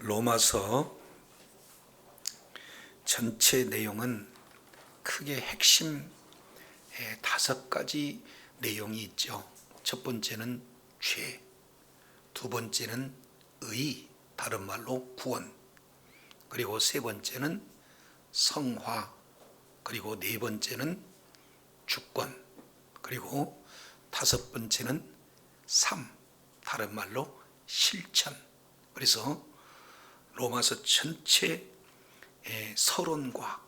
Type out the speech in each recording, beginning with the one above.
로마서 전체 내용은 크게 핵심 5가지 내용이 있죠. 첫 번째는 죄, 두 번째는 의, 다른 말로 구원, 그리고 세 번째는 성화, 그리고 네 번째는 주권, 그리고 다섯 번째는 삶, 다른 말로 실천. 그래서 로마서 전체 서론과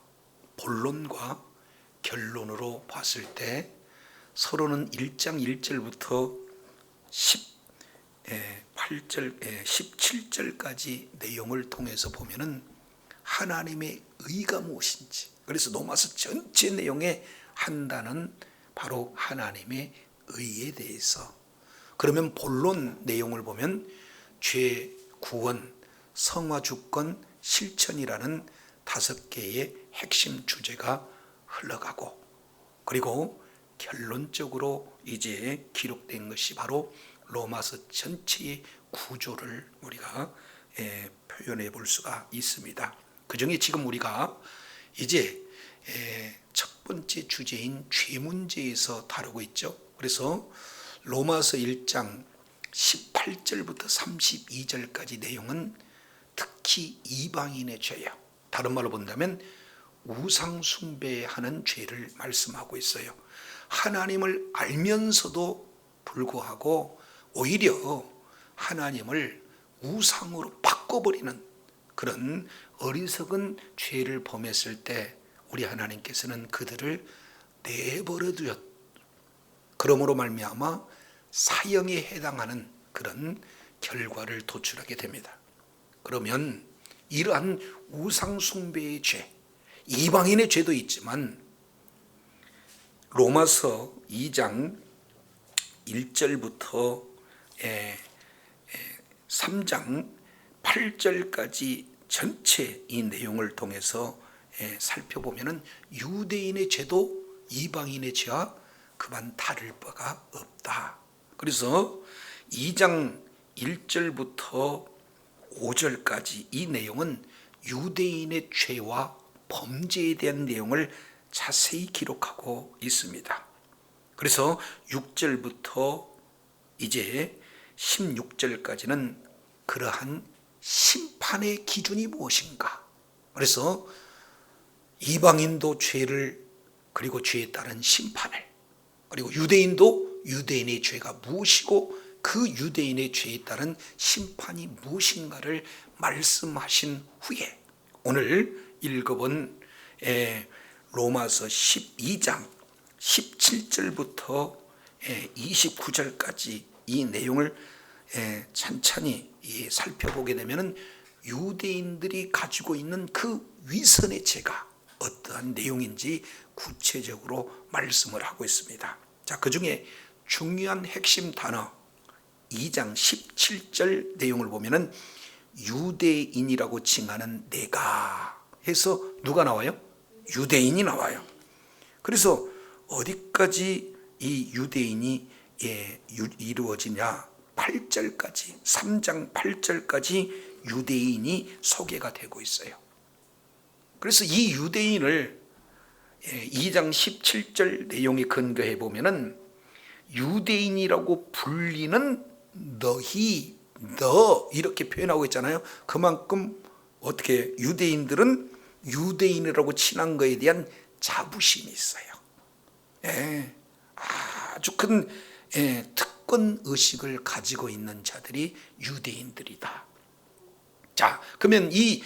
본론과 결론으로 봤을 때 서론은 1장 1절부터 17절까지 내용을 통해서 보면은 하나님의 의가 무엇인지, 그래서 로마서 전체 내용의 한 단은 바로 하나님의 의에 대해서. 그러면 본론 내용을 보면 죄, 구원, 성화, 주권, 실천이라는 5개의 핵심 주제가 흘러가고, 그리고 결론적으로 이제 기록된 것이 바로 로마서 전체의 구조를 우리가 표현해 볼 수가 있습니다. 그 중에 지금 우리가 이제 첫 번째 주제인 죄 문제에서 다루고 있죠. 그래서 로마서 1장 18절부터 32절까지 내용은 특히 이방인의 죄요. 다른 말로 본다면 우상 숭배하는 죄를 말씀하고 있어요. 하나님을 알면서도 불구하고 오히려 하나님을 우상으로 바꿔버리는 그런 어리석은 죄를 범했을 때 우리 하나님께서는 그들을 내버려 두셨. 그러므로 말미암아 사형에 해당하는 그런 결과를 도출하게 됩니다. 그러면 이러한 우상 숭배의 죄, 이방인의 죄도 있지만 로마서 2장 1절부터 3장 8절까지 전체 이 내용을 통해서 살펴보면 유대인의 죄도 이방인의 죄와 그만 다를 바가 없다. 그래서 2장 1절부터 5절까지 이 내용은 유대인의 죄와 범죄에 대한 내용을 자세히 기록하고 있습니다. 그래서 6절부터 이제 16절까지는 그러한 심판의 기준이 무엇인가. 그래서 이방인도 죄를, 그리고 죄에 따른 심판을, 그리고 유대인도 유대인의 죄가 무엇이고 그 유대인의 죄에 따른 심판이 무엇인가를 말씀하신 후에 오늘 읽어본 로마서 12장 17절부터 29절까지 이 내용을 찬찬히 살펴보게 되면 유대인들이 가지고 있는 그 위선의 죄가 어떠한 내용인지 구체적으로 말씀을 하고 있습니다. 자, 그 중에 중요한 핵심 단어 2장 17절 내용을 보면은 유대인이라고 칭하는 내가 해서 누가 나와요? 유대인이 나와요. 그래서 어디까지 이 유대인이 이루어지냐? 8절까지, 3장 8절까지 유대인이 소개가 되고 있어요. 그래서 이 유대인을 2장 17절 내용에 근거해 보면은 유대인이라고 불리는 너희, 너 이렇게 표현하고 있잖아요. 그만큼 어떻게 유대인들은 유대인이라고 칭한 것에 대한 자부심이 있어요. 아주 큰 특권 의식을 가지고 있는 자들이 유대인들이다. 자, 그러면 이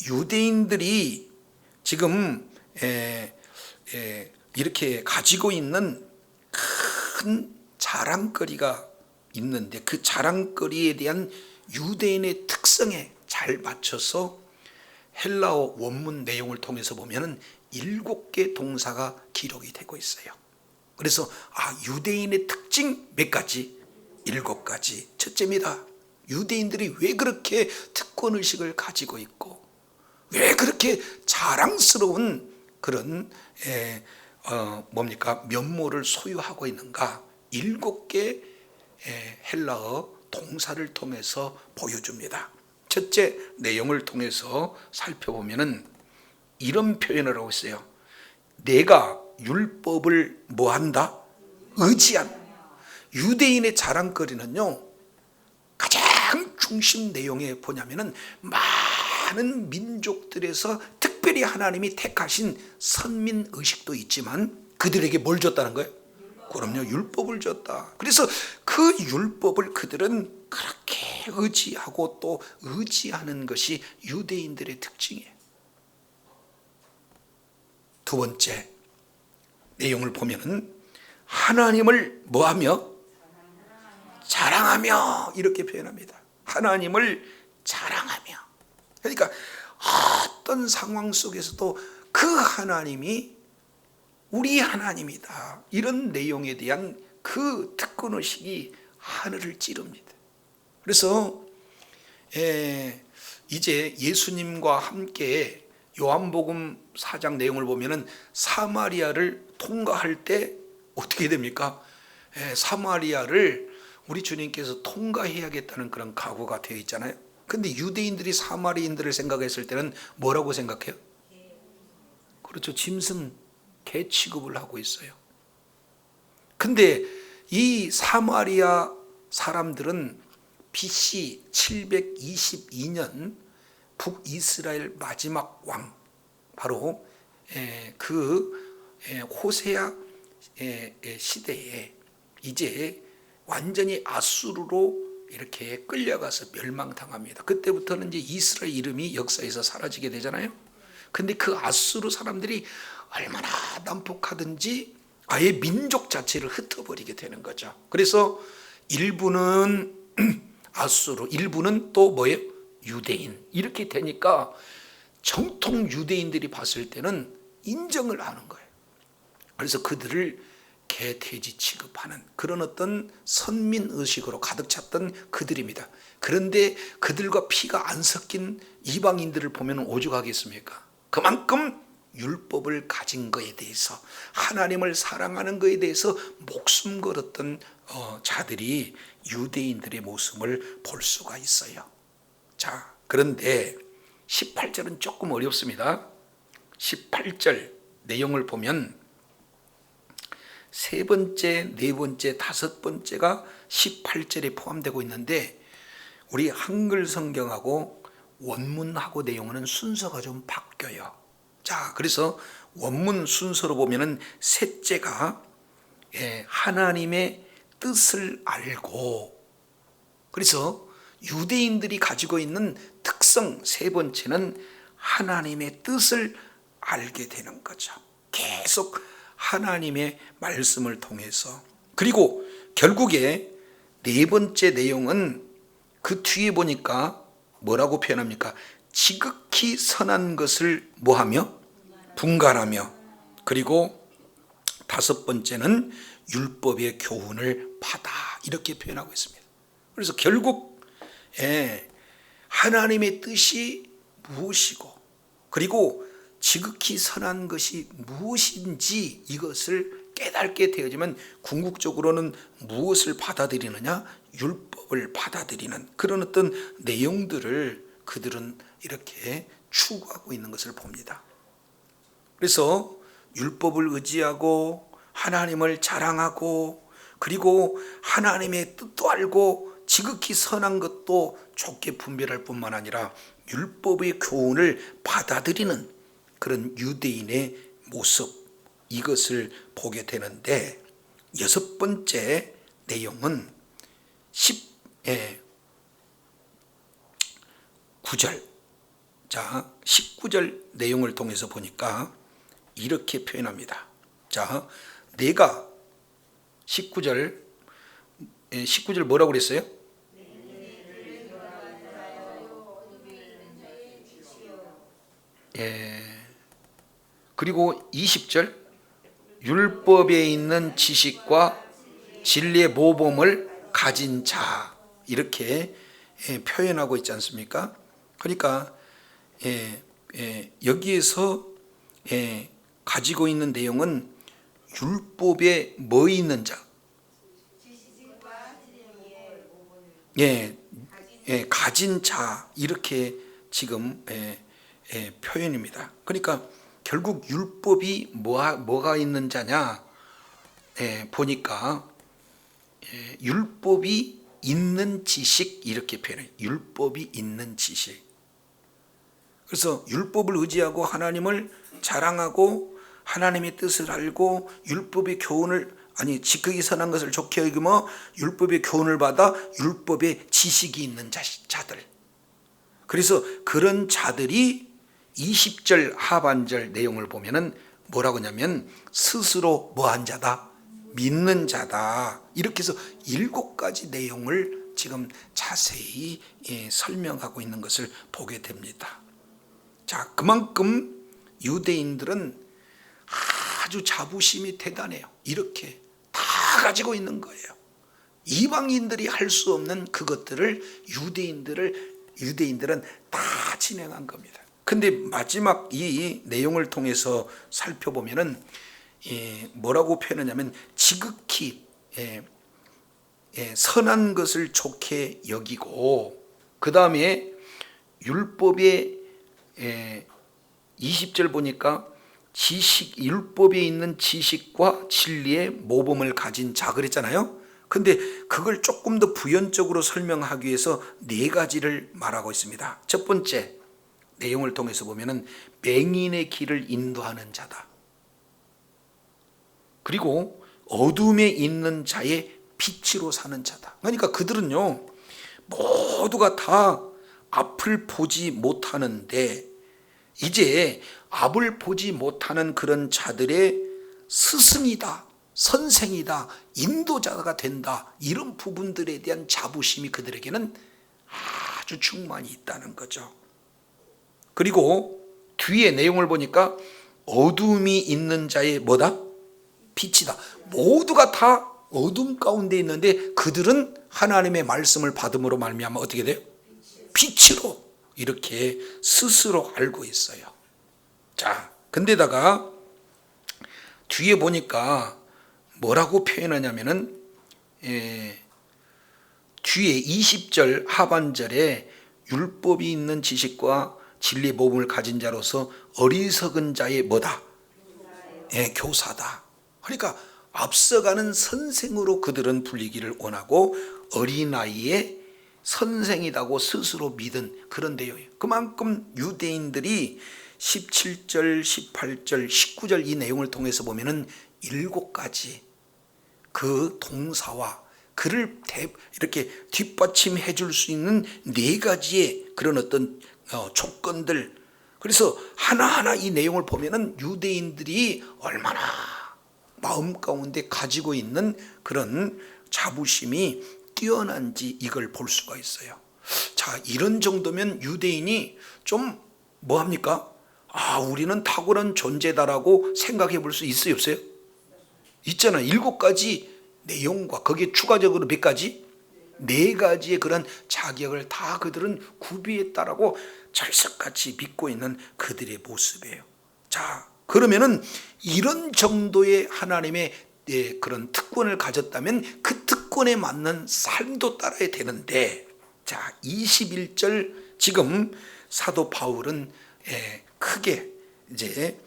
유대인들이 지금 이렇게 가지고 있는 큰 자랑거리가 있는데 그 자랑거리에 대한 유대인의 특성에 잘 맞춰서 헬라어 원문 내용을 통해서 보면은 7개 동사가 기록이 되고 있어요. 그래서 유대인의 특징 몇 가지? 7가지. 첫째입니다. 유대인들이 왜 그렇게 특권의식을 가지고 있고 왜 그렇게 자랑스러운 그런 면모를 소유하고 있는가? 7개 헬라어 동사를 통해서 보여줍니다. 첫째 내용을 통해서 살펴보면은 이런 표현을 하고 있어요. 내가 율법을 뭐한다? 의지한다. 유대인의 자랑거리는요, 가장 중심 내용에 보냐면은 많은 민족들에서 특별히 하나님이 택하신 선민 의식도 있지만 그들에게 뭘 줬다는 거예요? 그럼요, 율법을 줬다. 그래서 그 율법을 그들은 그렇게 의지하고 또 의지하는 것이 유대인들의 특징이에요. 두 번째 내용을 보면은 하나님을 뭐하며? 자랑하며, 이렇게 표현합니다. 하나님을 자랑하며. 그러니까 어떤 상황 속에서도 그 하나님이 우리 하나님이다, 이런 내용에 대한 그 특권의식이 하늘을 찌릅니다. 그래서 이제 예수님과 함께 요한복음 4장 내용을 보면은 사마리아를 통과할 때 어떻게 됩니까? 사마리아를 우리 주님께서 통과해야겠다는 그런 각오가 되어 있잖아요. 근데 유대인들이 사마리아인들을 생각했을 때는 뭐라고 생각해요? 그렇죠, 짐승, 개 취급을 하고 있어요. 근데 이 사마리아 사람들은 BC 722년 북이스라엘 마지막 왕, 바로 그 호세아 시대에 이제 완전히 아수르로 이렇게 끌려가서 멸망당합니다. 그때부터는 이제 이스라엘 이름이 역사에서 사라지게 되잖아요. 근데 그 아수르 사람들이 얼마나 난폭하든지 아예 민족 자체를 흩어버리게 되는 거죠. 그래서 일부는 아수르, 일부는 또 뭐예요? 유대인, 이렇게 되니까 정통 유대인들이 봤을 때는 인정을 하는 거예요. 그래서 그들을 개돼지 취급하는 그런 어떤 선민의식으로 가득 찼던 그들입니다. 그런데 그들과 피가 안 섞인 이방인들을 보면 오죽하겠습니까? 그만큼 율법을 가진 것에 대해서, 하나님을 사랑하는 것에 대해서 목숨 걸었던 자들이 유대인들의 모습을 볼 수가 있어요. 자, 그런데 18절은 조금 어렵습니다. 18절 내용을 보면 세 번째, 네 번째, 다섯 번째가 18절에 포함되고 있는데 우리 한글 성경하고 원문하고 내용은 순서가 좀 바뀌어요. 자, 그래서 원문 순서로 보면은 셋째가 하나님의 뜻을 알고, 그래서 유대인들이 가지고 있는 특성 세 번째는 하나님의 뜻을 알게 되는 거죠. 계속 하나님의 말씀을 통해서. 그리고 결국에 네 번째 내용은 그 뒤에 보니까 뭐라고 표현합니까? 지극히 선한 것을 뭐하며? 분간하며. 그리고 다섯 번째는 율법의 교훈을 받아, 이렇게 표현하고 있습니다. 그래서 결국 하나님의 뜻이 무엇이고, 그리고 지극히 선한 것이 무엇인지 이것을 깨닫게 되어지면 궁극적으로는 무엇을 받아들이느냐? 율법을 받아들이는 그런 어떤 내용들을 그들은 이렇게 추구하고 있는 것을 봅니다. 그래서 율법을 의지하고 하나님을 자랑하고, 그리고 하나님의 뜻도 알고 지극히 선한 것도 좋게 분별할 뿐만 아니라 율법의 교훈을 받아들이는 그런 유대인의 모습, 이것을 보게 되는데, 여섯 번째 내용은 19절. 자, 19절 내용을 통해서 보니까 이렇게 표현합니다. 자, 내가 19절 뭐라고 그랬어요? 그리고 20절, 율법에 있는 지식과 진리의 모범을 가진 자, 이렇게 표현하고 있지 않습니까? 그러니까 여기에서 가지고 있는 내용은 율법에 뭐 있는 자? 가진 자 이렇게 지금 표현입니다. 그러니까 결국 율법이 뭐가 있는 자냐 보니까 율법이 있는 지식 이렇게 표현해요. 율법이 있는 지식. 그래서 율법을 의지하고 하나님을 자랑하고 하나님의 뜻을 알고 율법의 교훈을 지극히 선한 것을 좋게 여기며 율법의 교훈을 받아 율법의 지식이 있는 자들. 그래서 그런 자들이 20절 하반절 내용을 보면은 뭐라고 하냐면 스스로 뭐한 자다? 믿는 자다. 이렇게 해서 7가지 내용을 지금 자세히 설명하고 있는 것을 보게 됩니다. 자, 그만큼 유대인들은 아주 자부심이 대단해요. 이렇게 다 가지고 있는 거예요. 이방인들이 할 수 없는 그것들을 유대인들은 다 진행한 겁니다. 근데 마지막 이 내용을 통해서 살펴보면은 뭐라고 표현하냐면 지극히 선한 것을 좋게 여기고 그 다음에 율법의 20절 보니까 율법에 있는 지식과 진리의 모범을 가진 자 그랬잖아요. 근데 그걸 조금 더 부연적으로 설명하기 위해서 4가지를 말하고 있습니다. 첫 번째 내용을 통해서 보면은 맹인의 길을 인도하는 자다. 그리고 어둠에 있는 자의 빛으로 사는 자다. 그러니까 그들은요 모두가 다 앞을 보지 못하는데 이제 앞을 보지 못하는 그런 자들의 스승이다, 선생이다, 인도자가 된다, 이런 부분들에 대한 자부심이 그들에게는 아주 충만히 있다는 거죠. 그리고 뒤에 내용을 보니까 어둠이 있는 자의 뭐다? 빛이다. 모두가 다 어둠 가운데 있는데 그들은 하나님의 말씀을 받음으로 말미암아 어떻게 돼요? 빛으로 이렇게 스스로 알고 있어요. 자, 근데다가 뒤에 보니까 뭐라고 표현하냐면은 뒤에 20절 하반절에 율법이 있는 지식과 진리의 모범을 가진 자로서 어리석은 자의 뭐다? 교사다. 그러니까 앞서가는 선생으로 그들은 불리기를 원하고 어린아이의 선생이라고 스스로 믿은 그런 내용이에요. 그만큼 유대인들이 17절, 18절, 19절 이 내용을 통해서 보면은 7가지 그 동사와 그를 이렇게 뒷받침해 줄 수 있는 4가지의 그런 어떤 조건들. 그래서 하나하나 이 내용을 보면은 유대인들이 얼마나 마음 가운데 가지고 있는 그런 자부심이 뛰어난지 이걸 볼 수가 있어요. 자, 이런 정도면 유대인이 좀 뭐합니까? 우리는 탁월한 존재다라고 생각해 볼 수 있어요, 없어요? 있잖아요. 7가지 내용과 거기에 추가적으로 몇 가지? 4가지의 그런 자격을 다 그들은 구비했다라고 철석같이 믿고 있는 그들의 모습이에요. 자, 그러면은 이런 정도의 하나님의 그런 특권을 가졌다면 그 특권에 맞는 삶도 따라야 되는데, 자, 21절 지금 사도 바울은 크게 이제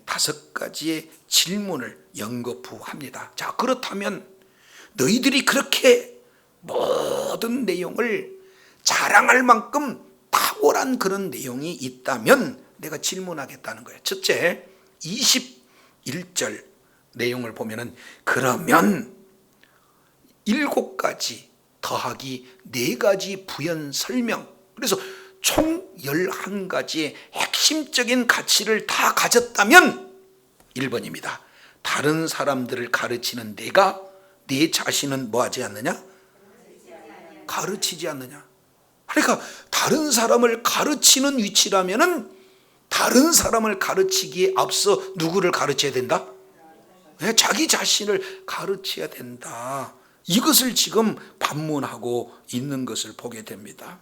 5가지의 질문을 연거푸합니다. 자, 그렇다면 너희들이 그렇게 모든 내용을 자랑할 만큼 탁월한 그런 내용이 있다면 내가 질문하겠다는 거예요. 첫째, 21절 내용을 보면은 그러면 7가지 더하기 4가지 부연 설명, 그래서 총 11가지의 핵심적인 가치를 다 가졌다면 1번입니다. 다른 사람들을 가르치는 내가 내 자신은 뭐하지 않느냐? 가르치지 않느냐? 그러니까 다른 사람을 가르치는 위치라면은 다른 사람을 가르치기에 앞서 누구를 가르쳐야 된다? 자기 자신을 가르쳐야 된다. 이것을 지금 반문하고 있는 것을 보게 됩니다.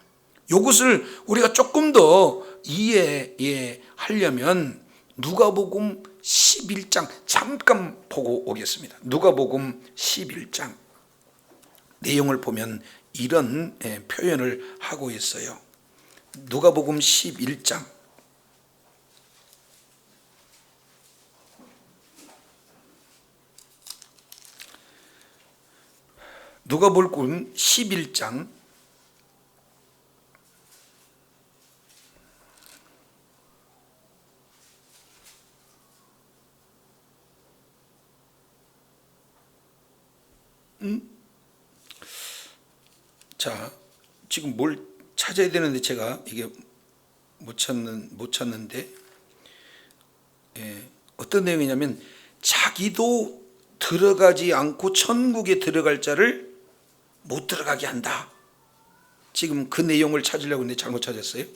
이것을 우리가 조금 더 이해하려면 누가복음 11장 잠깐 보고 오겠습니다. 누가복음 11장 내용을 보면 이런 표현을 하고 있어요. 누가복음 11장 누가복음 11장 '자, 지금 뭘 찾아야 되는데 제가 이게 못 찾는데, 어떤 내용이냐면 자기도 들어가지 않고 천국에 들어갈 자를 못 들어가게 한다. 지금 그 내용을 찾으려고 했는데 잘못 찾았어요.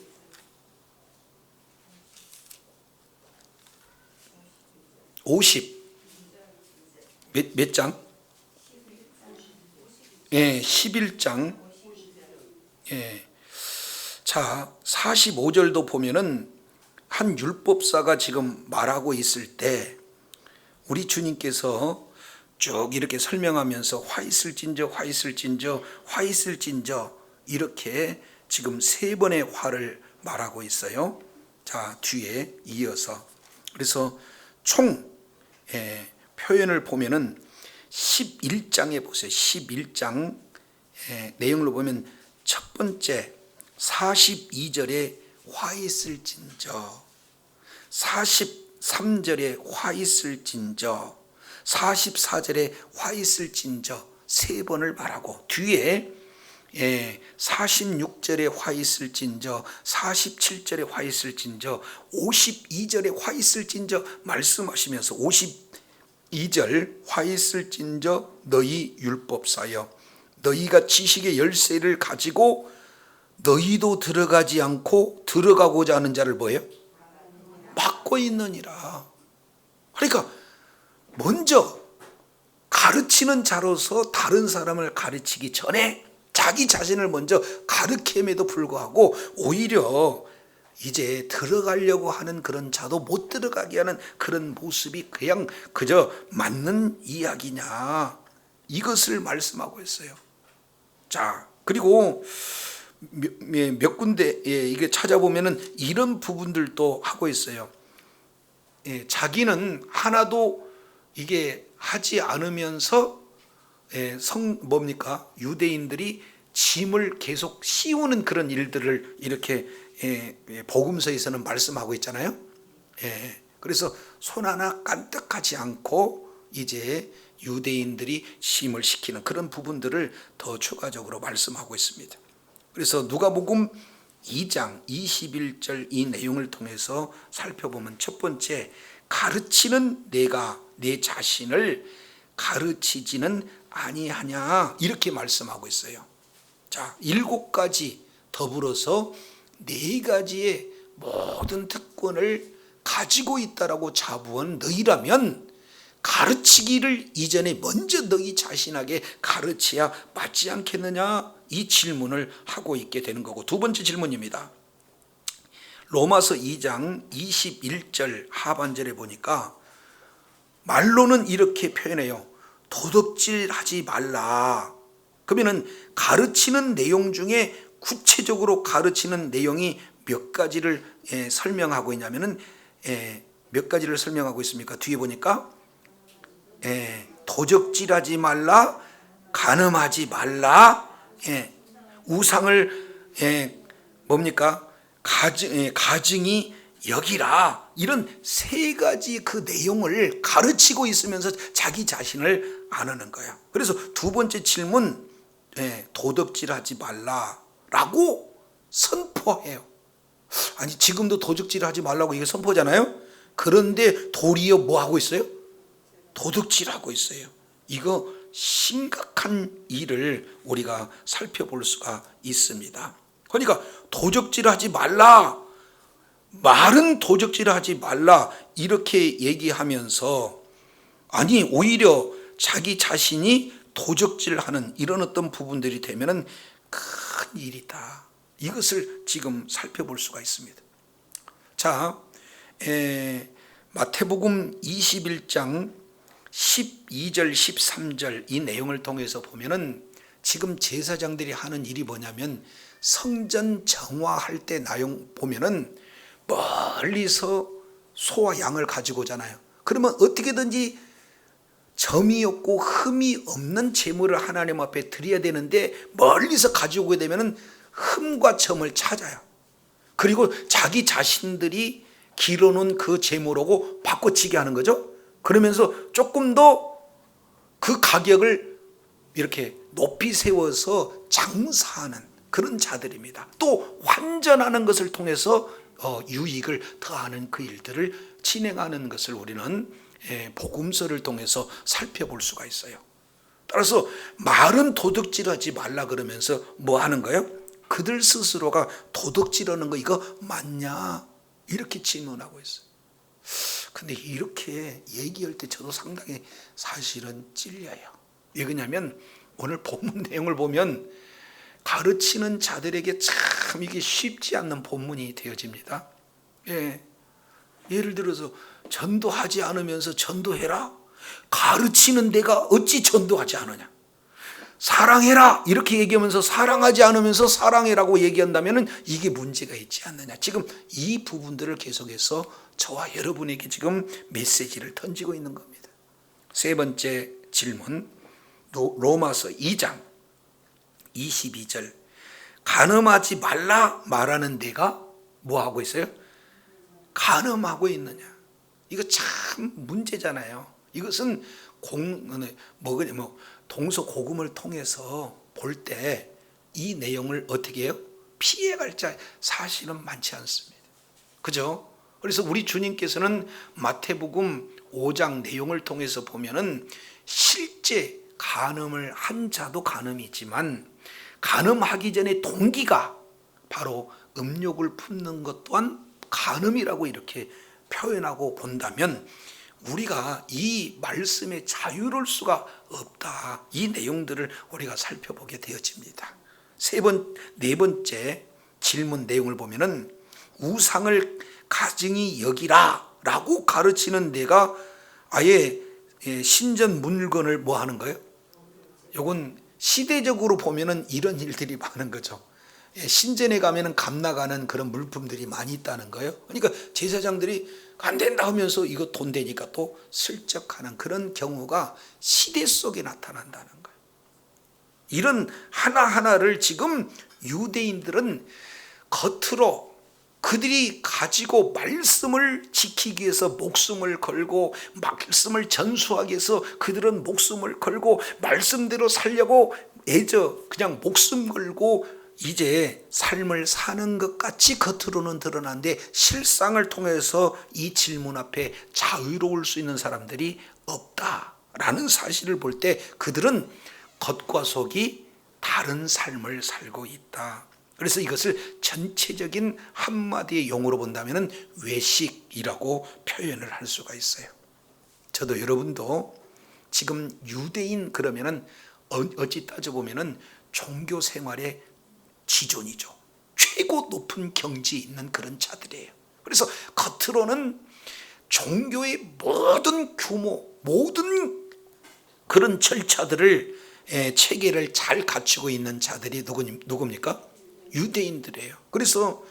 몇 장? 11장. 자, 45절도 보면은 한 율법사가 지금 말하고 있을 때 우리 주님께서 쭉 이렇게 설명하면서 화 있을진저 화 있을진저 화 있을진저 이렇게 지금 세 번의 화를 말하고 있어요. 자, 뒤에 이어서 그래서 총 표현을 보면은 11장에 보세요. 11장 내용을 보면 첫 번째 42절에 화 있을진저, 43절에 화 있을진저, 44절에 화 있을진저 세 번을 말하고 뒤에 46절에 화 있을진저, 47절에 화 있을진저, 52절에 화 있을진저 말씀하시면서 52절 화 있을진저 너희 율법사여, 너희가 지식의 열쇠를 가지고 너희도 들어가지 않고 들어가고자 하는 자를 뭐예요? 막고 있느니라. 그러니까 먼저 가르치는 자로서 다른 사람을 가르치기 전에 자기 자신을 먼저 가르침에도 불구하고 오히려 이제 들어가려고 하는 그런 자도 못 들어가게 하는 그런 모습이 그냥 그저 맞는 이야기냐, 이것을 말씀하고 있어요. 자, 그리고 몇 군데 이게 찾아보면은 이런 부분들도 하고 있어요. 자기는 하나도 이게 하지 않으면서 뭡니까? 유대인들이 짐을 계속 씌우는 그런 일들을 이렇게 복음서에서는 말씀하고 있잖아요. 그래서 손 하나 깐뜩하지 않고 이제 유대인들이 심을 시키는 그런 부분들을 더 추가적으로 말씀하고 있습니다. 그래서 누가복음 2장 21절 이 내용을 통해서 살펴보면 첫 번째, 가르치는 내가 내 자신을 가르치지는 아니하냐 이렇게 말씀하고 있어요. 자, 7가지 더불어서 4가지의 모든 특권을 가지고 있다라고 자부한 너희라면 가르치기를 이전에 먼저 너희 자신에게 가르쳐야 맞지 않겠느냐, 이 질문을 하고 있게 되는 거고, 두 번째 질문입니다. 로마서 2장 21절 하반절에 보니까 말로는 이렇게 표현해요. 도덕질하지 말라. 그러면은 가르치는 내용 중에 구체적으로 가르치는 내용이 몇 가지를 설명하고 있냐면은 몇 가지를 설명하고 있습니까? 뒤에 보니까 도적질하지 말라, 간음하지 말라, 우상을 뭡니까? 가증히 여기라. 이런 3가지 그 내용을 가르치고 있으면서 자기 자신을 안 하는 거야. 그래서 두 번째 질문, 도덕질하지 말라라고 선포해요. 아니, 지금도 도적질하지 말라고 이게 선포잖아요. 그런데 도리어 뭐 하고 있어요? 도둑질하고 있어요. 이거 심각한 일을 우리가 살펴볼 수가 있습니다. 그러니까 도적질하지 말라, 말은 도적질하지 말라 이렇게 얘기하면서, 아니 오히려 자기 자신이 도적질하는 이런 어떤 부분들이 되면은 큰 일이다. 이것을 지금 살펴볼 수가 있습니다. 자, 마태복음 21장 12절 13절 이 내용을 통해서 보면은 지금 제사장들이 하는 일이 뭐냐면 성전 정화할 때 나용 보면은 멀리서 소와 양을 가지고 오잖아요. 그러면 어떻게든지 점이 없고 흠이 없는 제물을 하나님 앞에 드려야 되는데 멀리서 가지고 오게 되면은 흠과 점을 찾아요. 그리고 자기 자신들이 길어놓은 그 제물하고 바꿔치기 하는 거죠. 그러면서 조금 더 그 가격을 이렇게 높이 세워서 장사하는 그런 자들입니다. 또 환전하는 것을 통해서 유익을 더하는 그 일들을 진행하는 것을 우리는 복음서를 통해서 살펴볼 수가 있어요. 따라서 말은 도둑질하지 말라 그러면서 뭐 하는 거예요? 그들 스스로가 도둑질하는 거 이거 맞냐? 이렇게 질문하고 있어요. 근데 이렇게 얘기할 때 저도 상당히 사실은 찔려요. 왜 그러냐면 오늘 본문 내용을 보면 가르치는 자들에게 참 이게 쉽지 않는 본문이 되어집니다. 예를 들어서 전도하지 않으면서 전도해라? 가르치는 데가 어찌 전도하지 않으냐? 사랑해라 이렇게 얘기하면서 사랑하지 않으면서 사랑해라고 얘기한다면 이게 문제가 있지 않느냐. 지금 이 부분들을 계속해서 저와 여러분에게 지금 메시지를 던지고 있는 겁니다. 세 번째 질문, 로마서 2장 22절 간음하지 말라 말하는 데가 뭐 하고 있어요? 간음하고 있느냐. 이거 참 문제잖아요. 이것은 동서고금을 통해서 볼 때 이 내용을 어떻게 해요? 피해갈 자 사실은 많지 않습니다. 그죠? 그래서 우리 주님께서는 마태복음 5장 내용을 통해서 보면은 실제 간음을 한 자도 간음이지만 간음하기 전에 동기가 바로 음욕을 품는 것 또한 간음이라고 이렇게 표현하고 본다면 우리가 이 말씀에 자유로울 수가 없다. 이 내용들을 우리가 살펴보게 되어집니다. 네 번째 질문 내용을 보면은 우상을 가증히 여기라 라고 가르치는 데가 아예 신전 물건을 뭐 하는 거예요? 요건 시대적으로 보면은 이런 일들이 많은 거죠. 신전에 가면은 값 나가는 그런 물품들이 많이 있다는 거예요. 그러니까 제사장들이 안 된다 하면서 이거 돈 되니까 또 슬쩍 하는 그런 경우가 시대 속에 나타난다는 거예요. 이런 하나하나를 지금 유대인들은 겉으로 그들이 가지고 말씀을 지키기 위해서 목숨을 걸고 말씀을 전수하기 위해서 그들은 목숨을 걸고 말씀대로 살려고 그냥 목숨 걸고 이제 삶을 사는 것 같이 겉으로는 드러나는데 실상을 통해서 이 질문 앞에 자유로울 수 있는 사람들이 없다라는 사실을 볼 때 그들은 겉과 속이 다른 삶을 살고 있다. 그래서 이것을 전체적인 한마디의 용어로 본다면 외식이라고 표현을 할 수가 있어요. 저도 여러분도 지금 유대인 그러면은 어찌 따져보면은 종교 생활의 지존이죠. 최고 높은 경지에 있는 그런 자들이에요. 그래서 겉으로는 종교의 모든 규모, 모든 그런 절차들을 체계를 잘 갖추고 있는 자들이 누굽니까? 유대인들이에요. 그래서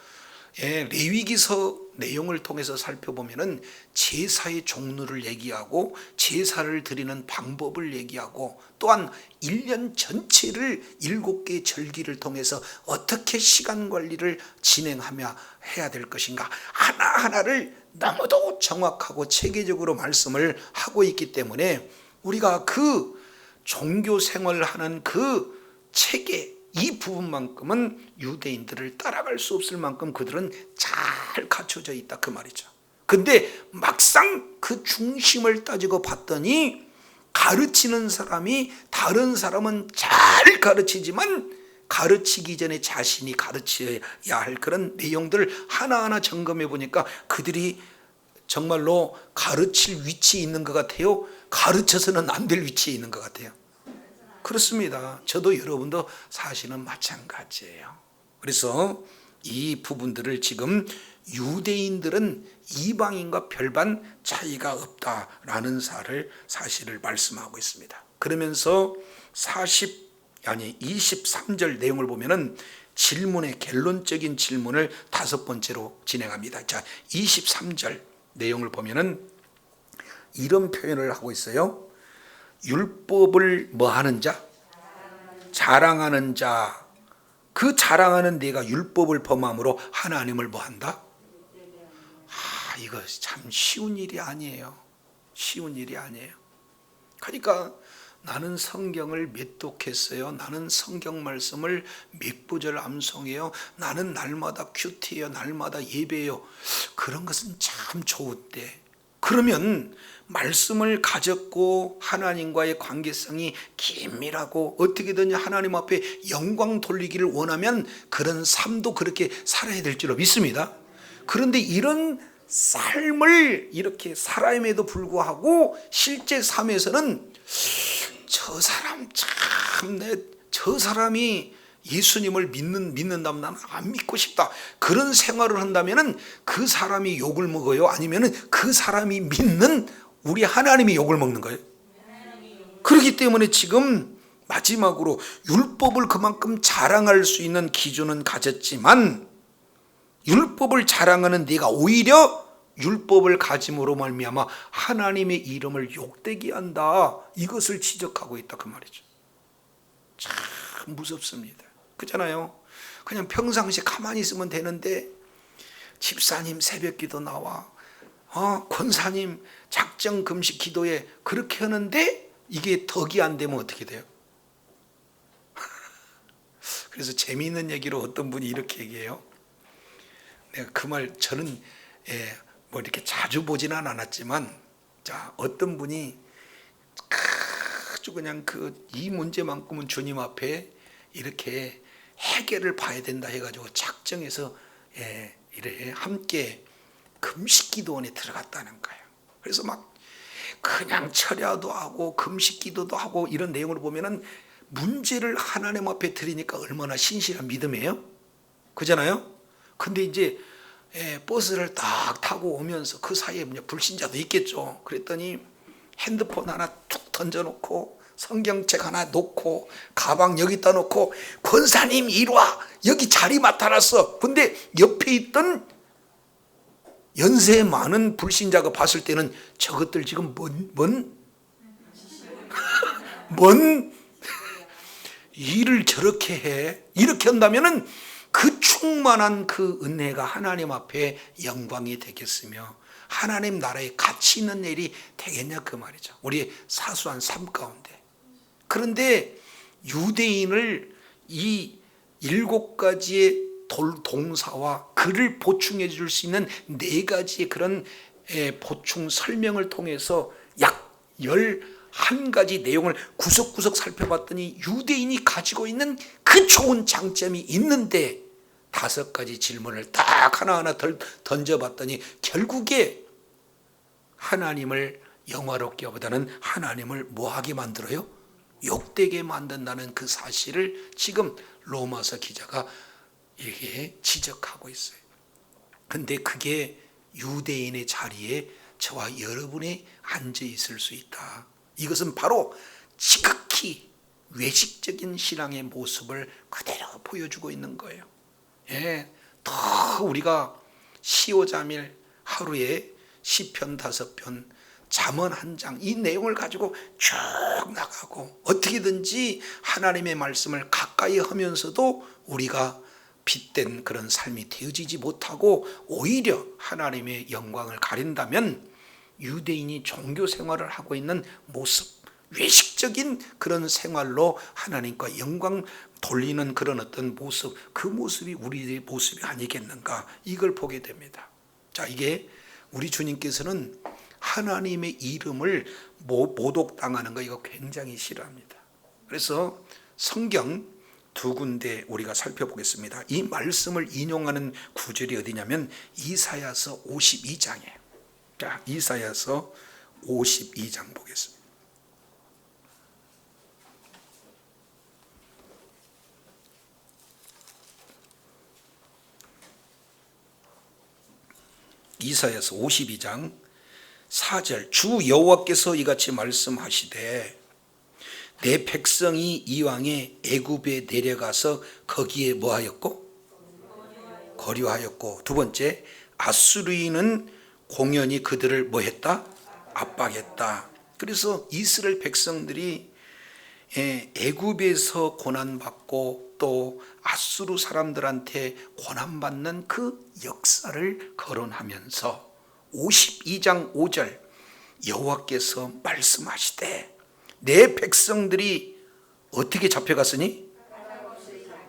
레위기서 내용을 통해서 살펴보면은 제사의 종류를 얘기하고 제사를 드리는 방법을 얘기하고 또한 1년 전체를 7개의 절기를 통해서 어떻게 시간 관리를 진행하며 해야 될 것인가 하나하나를 너무도 정확하고 체계적으로 말씀을 하고 있기 때문에 우리가 그 종교 생활을 하는 그 체계 이 부분만큼은 유대인들을 따라갈 수 없을 만큼 그들은 잘 갖춰져 있다 그 말이죠. 근데 막상 그 중심을 따지고 봤더니 가르치는 사람이 다른 사람은 잘 가르치지만 가르치기 전에 자신이 가르쳐야 할 그런 내용들을 하나하나 점검해 보니까 그들이 정말로 가르칠 위치에 있는 것 같아요. 가르쳐서는 안 될 위치에 있는 것 같아요. 그렇습니다. 저도 여러분도 사실은 마찬가지예요. 그래서 이 부분들을 지금 유대인들은 이방인과 별반 차이가 없다라는 사실을 말씀하고 있습니다. 그러면서 아니 23절 내용을 보면은 질문의 결론적인 질문을 5번째로 진행합니다. 자, 23절 내용을 보면은 이런 표현을 하고 있어요. 율법을 뭐 하는 자? 자랑하는 자. 그 자랑하는 네가 율법을 범함으로 하나님을 뭐 한다? 이거 참 쉬운 일이 아니에요. 쉬운 일이 아니에요. 그러니까 나는 성경을 맺독했어요. 나는 성경 말씀을 몇 구절 암송해요. 나는 날마다 큐티해요. 날마다 예배해요. 그런 것은 참 좋은데, 그러면 말씀을 가졌고 하나님과의 관계성이 긴밀하고 어떻게든 하나님 앞에 영광 돌리기를 원하면 그런 삶도 그렇게 살아야 될 줄로 믿습니다. 그런데 이런 삶을 이렇게 살아임에도 불구하고 실제 삶에서는 저 사람 저 사람이 예수님을 믿는다면 나는 안 믿고 싶다, 그런 생활을 한다면은 그 사람이 욕을 먹어요? 아니면은 그 사람이 믿는 우리 하나님이 욕을 먹는 거예요? 그렇기 때문에 지금 마지막으로 율법을 그만큼 자랑할 수 있는 기준은 가졌지만 율법을 자랑하는 네가 오히려 율법을 가짐으로 말미암아 하나님의 이름을 욕되게 한다, 이것을 지적하고 있다 그 말이죠. 참 무섭습니다. 그렇잖아요. 그냥 평상시에 가만히 있으면 되는데 집사님 새벽기도 나와, 권사님 작정 금식 기도에 그렇게 하는데 이게 덕이 안 되면 어떻게 돼요? 그래서 재미있는 얘기로 어떤 분이 이렇게 얘기해요. 내가 그 말 저는 뭐 이렇게 자주 보지는 않았지만, 자, 어떤 분이 아주 그냥 이 문제만큼은 주님 앞에 이렇게 해결을 봐야 된다 해가지고 작정해서 이렇게 함께 금식기도원에 들어갔다는 거예요. 그래서 막 그냥 철야도 하고 금식기도도 하고 이런 내용을 보면은 문제를 하나님 앞에 드리니까 얼마나 신실한 믿음이에요? 그잖아요. 근데 이제 버스를 딱 타고 오면서 그 사이에 불신자도 있겠죠. 그랬더니 핸드폰 하나 툭 던져놓고 성경책 하나 놓고 가방 여기다 놓고, 권사님 이리 와, 여기 자리 맡아놨어. 근데 옆에 있던 연세 많은 불신자가 봤을 때는 저것들 지금 뭔 일을 저렇게 해? 이렇게 한다면은 그 충만한 그 은혜가 하나님 앞에 영광이 되겠으며 하나님 나라에 가치 있는 일이 되겠냐 그 말이죠. 우리의 사소한 삶 가운데. 그런데 유대인을 이 7가지의 동사와 그를 보충해 줄 수 있는 4가지의 그런 보충 설명을 통해서 약 11가지 내용을 구석구석 살펴봤더니 유대인이 가지고 있는 그 좋은 장점이 있는데 5가지 질문을 딱 하나하나 던져봤더니 결국에 하나님을 영화롭게 보다는 하나님을 뭐하게 만들어요? 욕되게 만든다는 그 사실을 지금 로마서 기자가 이렇게 지적하고 있어요. 근데 그게 유대인의 자리에 저와 여러분이 앉아 있을 수 있다. 이것은 바로 지극히 외식적인 신앙의 모습을 그대로 보여주고 있는 거예요. 더 우리가 시오자밀 하루에 시편 5편, 잠언 1장 이 내용을 가지고 쭉 나가고 어떻게든지 하나님의 말씀을 가까이 하면서도 우리가 빗된 그런 삶이 되어지지 못하고 오히려 하나님의 영광을 가린다면 유대인이 종교 생활을 하고 있는 모습, 외식적인 그런 생활로 하나님과 영광 돌리는 그런 어떤 모습, 그 모습이 우리의 모습이 아니겠는가, 이걸 보게 됩니다. 자, 이게 우리 주님께서는 하나님의 이름을 모독당하는 거 이거 굉장히 싫어합니다. 그래서 성경 2군데 우리가 살펴보겠습니다. 이 말씀을 인용하는 구절이 어디냐면 이사야서 52장이에요. 자, 이사야서 52장 보겠습니다. 이사야서 52장 4절 주 여호와께서 이같이 말씀하시되 내 백성이 이왕에 애굽에 내려가서 거기에 뭐하였고? 거류하였고, 두 번째, 아수르인은 공연히 그들을 뭐했다? 압박했다. 그래서 이스라엘 백성들이 애굽에서 고난받고 또 아수르 사람들한테 고난받는 그 역사를 거론하면서 52장 5절 여호와께서 말씀하시되 내 백성들이 어떻게 잡혀갔으니?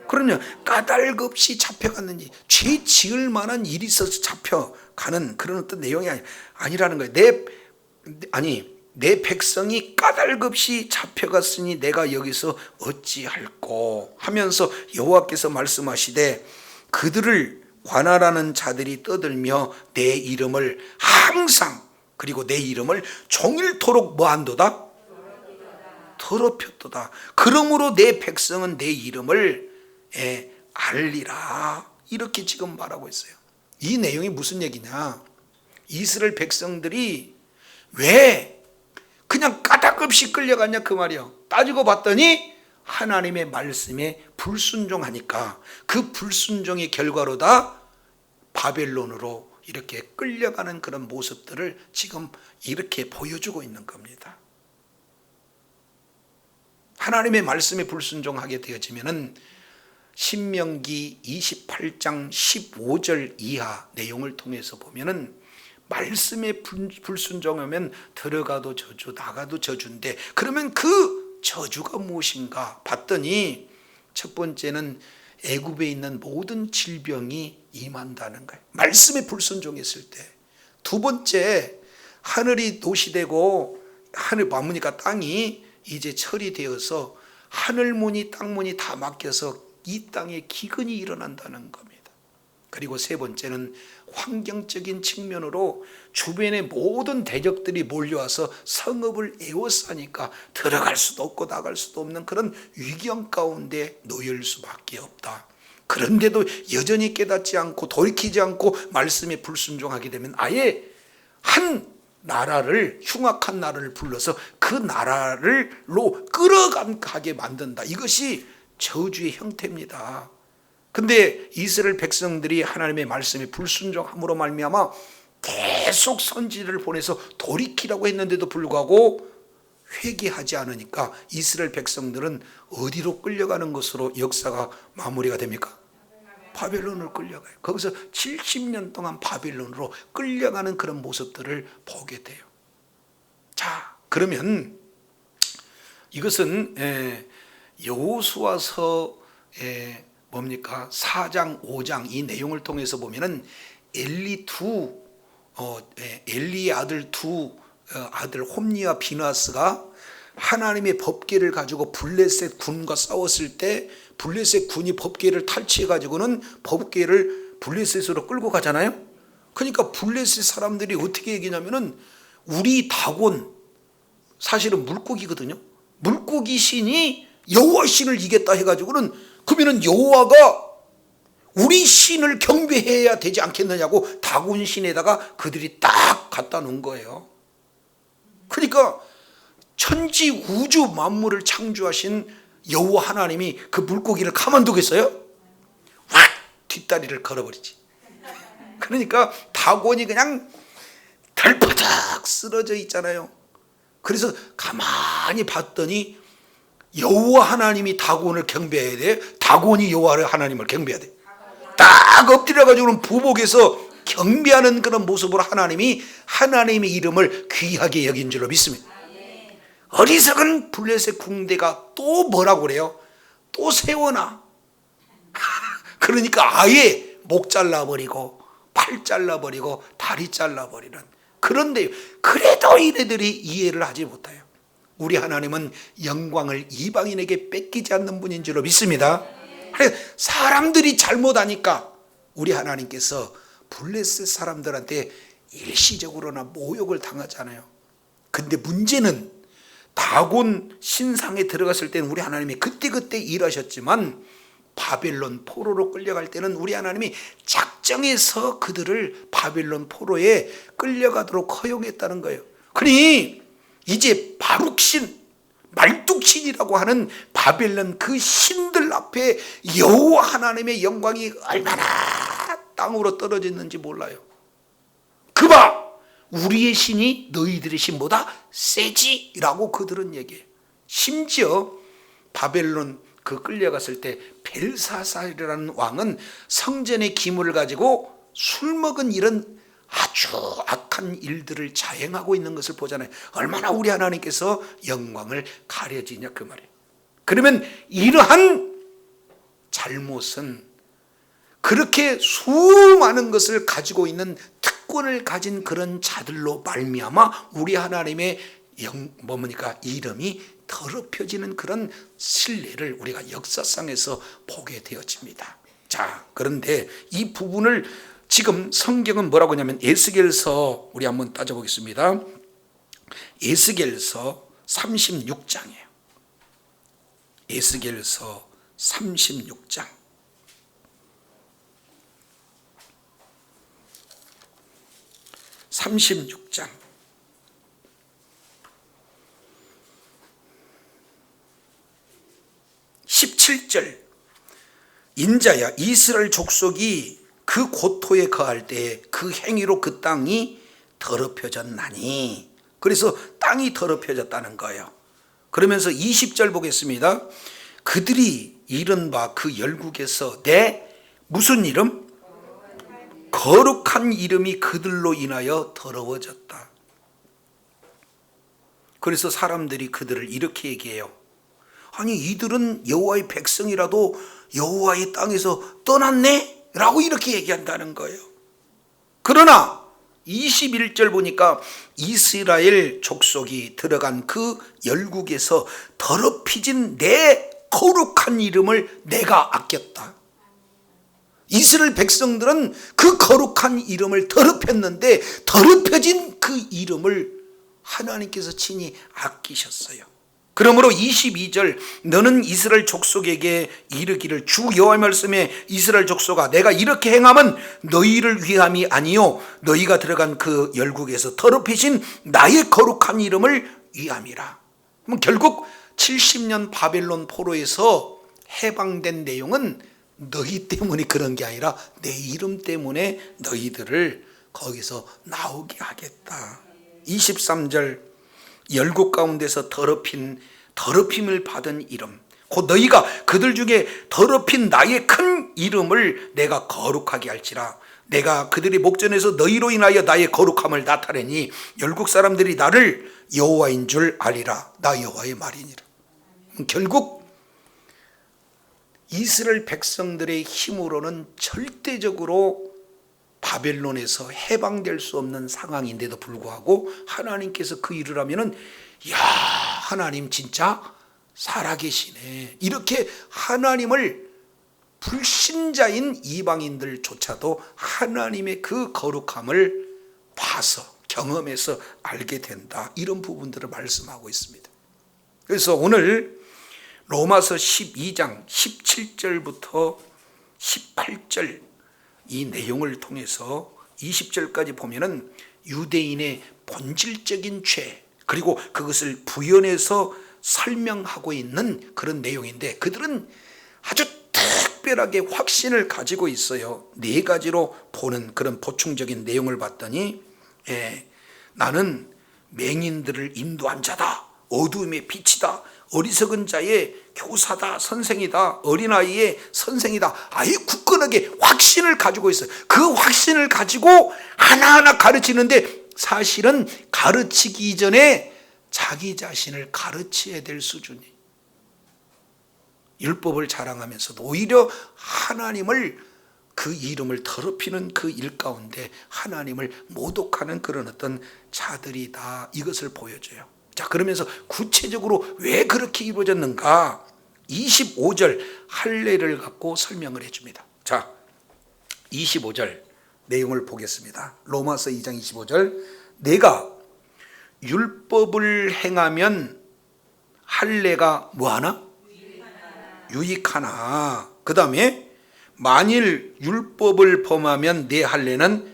그러면 까닭없이 잡혀갔는지, 죄 지을 만한 일이 있어서 잡혀가는 그런 어떤 내용이 아니라는 거예요. 내 백성이 까닭없이 잡혀갔으니 내가 여기서 어찌할꼬 하면서 여호와께서 말씀하시되 그들을 관할하는 자들이 떠들며 내 이름을 항상, 그리고 내 이름을 종일토록 뭐한도다? 더럽혔도다. 그러므로 내 백성은 내 이름을 알리라. 이렇게 지금 말하고 있어요. 이 내용이 무슨 얘기냐? 이스라엘 백성들이 왜 그냥 까닭없이 끌려갔냐 그 말이요. 따지고 봤더니 하나님의 말씀에 불순종하니까 그 불순종의 결과로다 바벨론으로 이렇게 끌려가는 그런 모습들을 지금 이렇게 보여주고 있는 겁니다. 하나님의 말씀에 불순종하게 되어지면은 신명기 28장 15절 이하 내용을 통해서 보면은 말씀에 불순종하면 들어가도 저주 나가도 저주인데, 그러면 그 저주가 무엇인가 봤더니 첫 번째는 애굽에 있는 모든 질병이 임한다는 거예요. 말씀에 불순종했을 때. 두 번째, 하늘이 도시되고 하늘 만무니까 땅이 이제 철이 되어서 하늘문이 땅문이 다 막혀서 이 땅에 기근이 일어난다는 겁니다. 그리고 세 번째는 환경적인 측면으로 주변의 모든 대적들이 몰려와서 성읍을 에워싸니까 들어갈 수도 없고 나갈 수도 없는 그런 위기형 가운데 놓일 수밖에 없다. 그런데도 여전히 깨닫지 않고 돌이키지 않고 말씀에 불순종하게 되면 아예 한 나라를, 흉악한 나라를 불러서 그 나라를로 끌어가게 만든다. 이것이 저주의 형태입니다. 근데 이스라엘 백성들이 하나님의 말씀에 불순종함으로 말미암아 계속 선지자를 보내서 돌이키라고 했는데도 불구하고 회개하지 않으니까 이스라엘 백성들은 어디로 끌려가는 것으로 역사가 마무리가 됩니까? 바벨론으로 끌려가요. 거기서 70년 동안 바벨론으로 끌려가는 그런 모습들을 보게 돼요. 자, 그러면 이것은 여호수아서 뭡니까? 4장 5장 이 내용을 통해서 보면은 엘리의 아들 아들 홈니와 비나스가 하나님의 법궤를 가지고 블레셋 군과 싸웠을 때 블레셋 군이 법궤를 탈취해 가지고는 법궤를 블레셋으로 끌고 가잖아요. 그러니까 블레셋 사람들이 어떻게 얘기냐면은 우리 다곤, 사실은 물고기거든요. 물고기 신이 여호와 신을 이겼다 해가지고는 그러면은 여호와가 우리 신을 경배해야 되지 않겠느냐고 다곤 신에다가 그들이 딱 갖다 놓은 거예요. 그러니까 천지 우주 만물을 창조하신 여호와 하나님이 그 물고기를 가만두겠어요? 확 뒷다리를 걸어버리지. 그러니까 다곤이 그냥 덜퍼덕 쓰러져 있잖아요. 그래서 가만히 봤더니 여호와 하나님이 다곤을 경배해야 돼? 다곤이 여호와 하나님을 경배해야 돼? 딱 엎드려가지고는 부복에서 경배하는 그런 모습으로 하나님이 하나님의 이름을 귀하게 여긴 줄로 믿습니다. 어리석은 블레셋 군대가 또 뭐라고 그래요? 또 세워놔. 그러니까 아예 목 잘라버리고 팔 잘라버리고 다리 잘라버리는. 그런데 그래도 이네들이 이해를 하지 못해요. 우리 하나님은 영광을 이방인에게 뺏기지 않는 분인 줄로 믿습니다. 사람들이 잘못하니까 우리 하나님께서 블레셋 사람들한테 일시적으로나 모욕을 당하잖아요. 근데 문제는 다곤 신상에 들어갔을 때는 우리 하나님이 그때그때 일하셨지만 바벨론 포로로 끌려갈 때는 우리 하나님이 작정해서 그들을 바벨론 포로에 끌려가도록 허용했다는 거예요. 그러니 이제 바룩신 말뚝신이라고 하는 바벨론 그 신들 앞에 여호와 하나님의 영광이 얼마나 땅으로 떨어졌는지 몰라요. 그봐, 우리의 신이 너희들의 신보다 세지라고 그들은 얘기해요. 심지어 바벨론 그 끌려갔을 때 벨사살이라는 왕은 성전의 기물을 가지고 술 먹은 이런 아주 악한 일들을 자행하고 있는 것을 보잖아요. 얼마나 우리 하나님께서 영광을 가려지냐 그 말이에요. 그러면 이러한 잘못은 그렇게 수많은 것을 가지고 있는 특권을 가진 그런 자들로 말미암아 우리 하나님의 이름이 더럽혀지는 그런 신뢰를 우리가 역사상에서 보게 되어집니다. 자, 그런데 이 부분을 지금 성경은 뭐라고 하냐면 에스겔서 우리 한번 따져보겠습니다. 에스겔서 36장이에요. 에스겔서 36장. (36장) 17절. 인자야, 이스라엘 족속이 그 고토에 거할 때에 그 행위로 그 땅이 더럽혀졌나니. 그래서 땅이 더럽혀졌다는 거예요. 그러면서 20절 보겠습니다. 그들이 이른 바 그 열국에서 내 무슨 이름? 거룩한 이름이 그들로 인하여 더러워졌다. 그래서 사람들이 그들을 이렇게 얘기해요. 아니, 이들은 여호와의 백성이라도 여호와의 땅에서 떠났네? 라고 이렇게 얘기한다는 거예요. 그러나 21절 보니까 이스라엘 족속이 들어간 그 열국에서 더럽혀진 내 거룩한 이름을 내가 아꼈다. 이스라엘 백성들은 그 거룩한 이름을 더럽혔는데 더럽혀진 그 이름을 하나님께서 친히 아끼셨어요. 그러므로 22절, 너는 이스라엘 족속에게 이르기를 주 여호와의 말씀에 이스라엘 족속아, 내가 이렇게 행함은 너희를 위함이 아니요 너희가 들어간 그 열국에서 더럽히신 나의 거룩한 이름을 위함이라. 그럼 결국 70년 바벨론 포로에서 해방된 내용은 너희 때문에 그런 게 아니라 내 이름 때문에 너희들을 거기서 나오게 하겠다. 23절, 열국 가운데서 더럽힘을 받은 이름, 곧 너희가 그들 중에 더럽힌 나의 큰 이름을 내가 거룩하게 할지라. 내가 그들의 목전에서 너희로 인하여 나의 거룩함을 나타내니 열국 사람들이 나를 여호와인 줄 아리라. 나 여호와의 말이니라. 결국 이스라엘 백성들의 힘으로는 절대적으로 바벨론에서 해방될 수 없는 상황인데도 불구하고 하나님께서 그 일을 하면은, 야, 하나님 진짜 살아계시네. 이렇게 하나님을 불신자인 이방인들조차도 하나님의 그 거룩함을 봐서 경험해서 알게 된다. 이런 부분들을 말씀하고 있습니다. 그래서 오늘 로마서 12장 17절부터 18절 이 내용을 통해서 20절까지 보면은 유대인의 본질적인 죄, 그리고 그것을 부연해서 설명하고 있는 그런 내용인데, 그들은 아주 특별하게 확신을 가지고 있어요. 네 가지로 보는 그런 보충적인 내용을 봤더니, 나는 맹인들을 인도한 자다, 어두움의 빛이다, 어리석은 자의 교사다, 선생이다, 어린아이의 선생이다. 아예 굳건하게 확신을 가지고 있어요. 그 확신을 가지고 하나하나 가르치는데 사실은 가르치기 이전에 자기 자신을 가르쳐야 될 수준이, 율법을 자랑하면서도 오히려 하나님을, 그 이름을 더럽히는 그 일 가운데 하나님을 모독하는 그런 어떤 자들이다, 이것을 보여줘요. 자, 그러면서 구체적으로 왜 그렇게 이루어졌는가, 25절 할례를 갖고 설명을 해줍니다. 자, 25절 내용을 보겠습니다. 로마서 2장 25절, 내가 율법을 행하면 할례가 뭐하나? 유익하나. 그 다음에 만일 율법을 범하면 내 할례는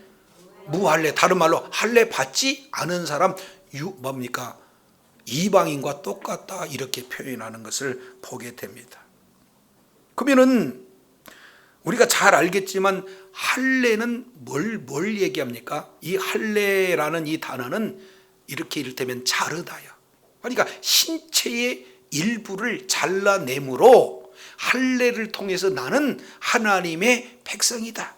무할례. 다른 말로 할례 받지 않은 사람 뭡니까? 이방인과 똑같다 이렇게 표현하는 것을 보게 됩니다. 그러면은 우리가 잘 알겠지만 할례는 뭘 얘기합니까? 이 할례라는 이 단어는 이렇게 이를테면 자르다야. 그러니까 신체의 일부를 잘라내므로 할례를 통해서 나는 하나님의 백성이다,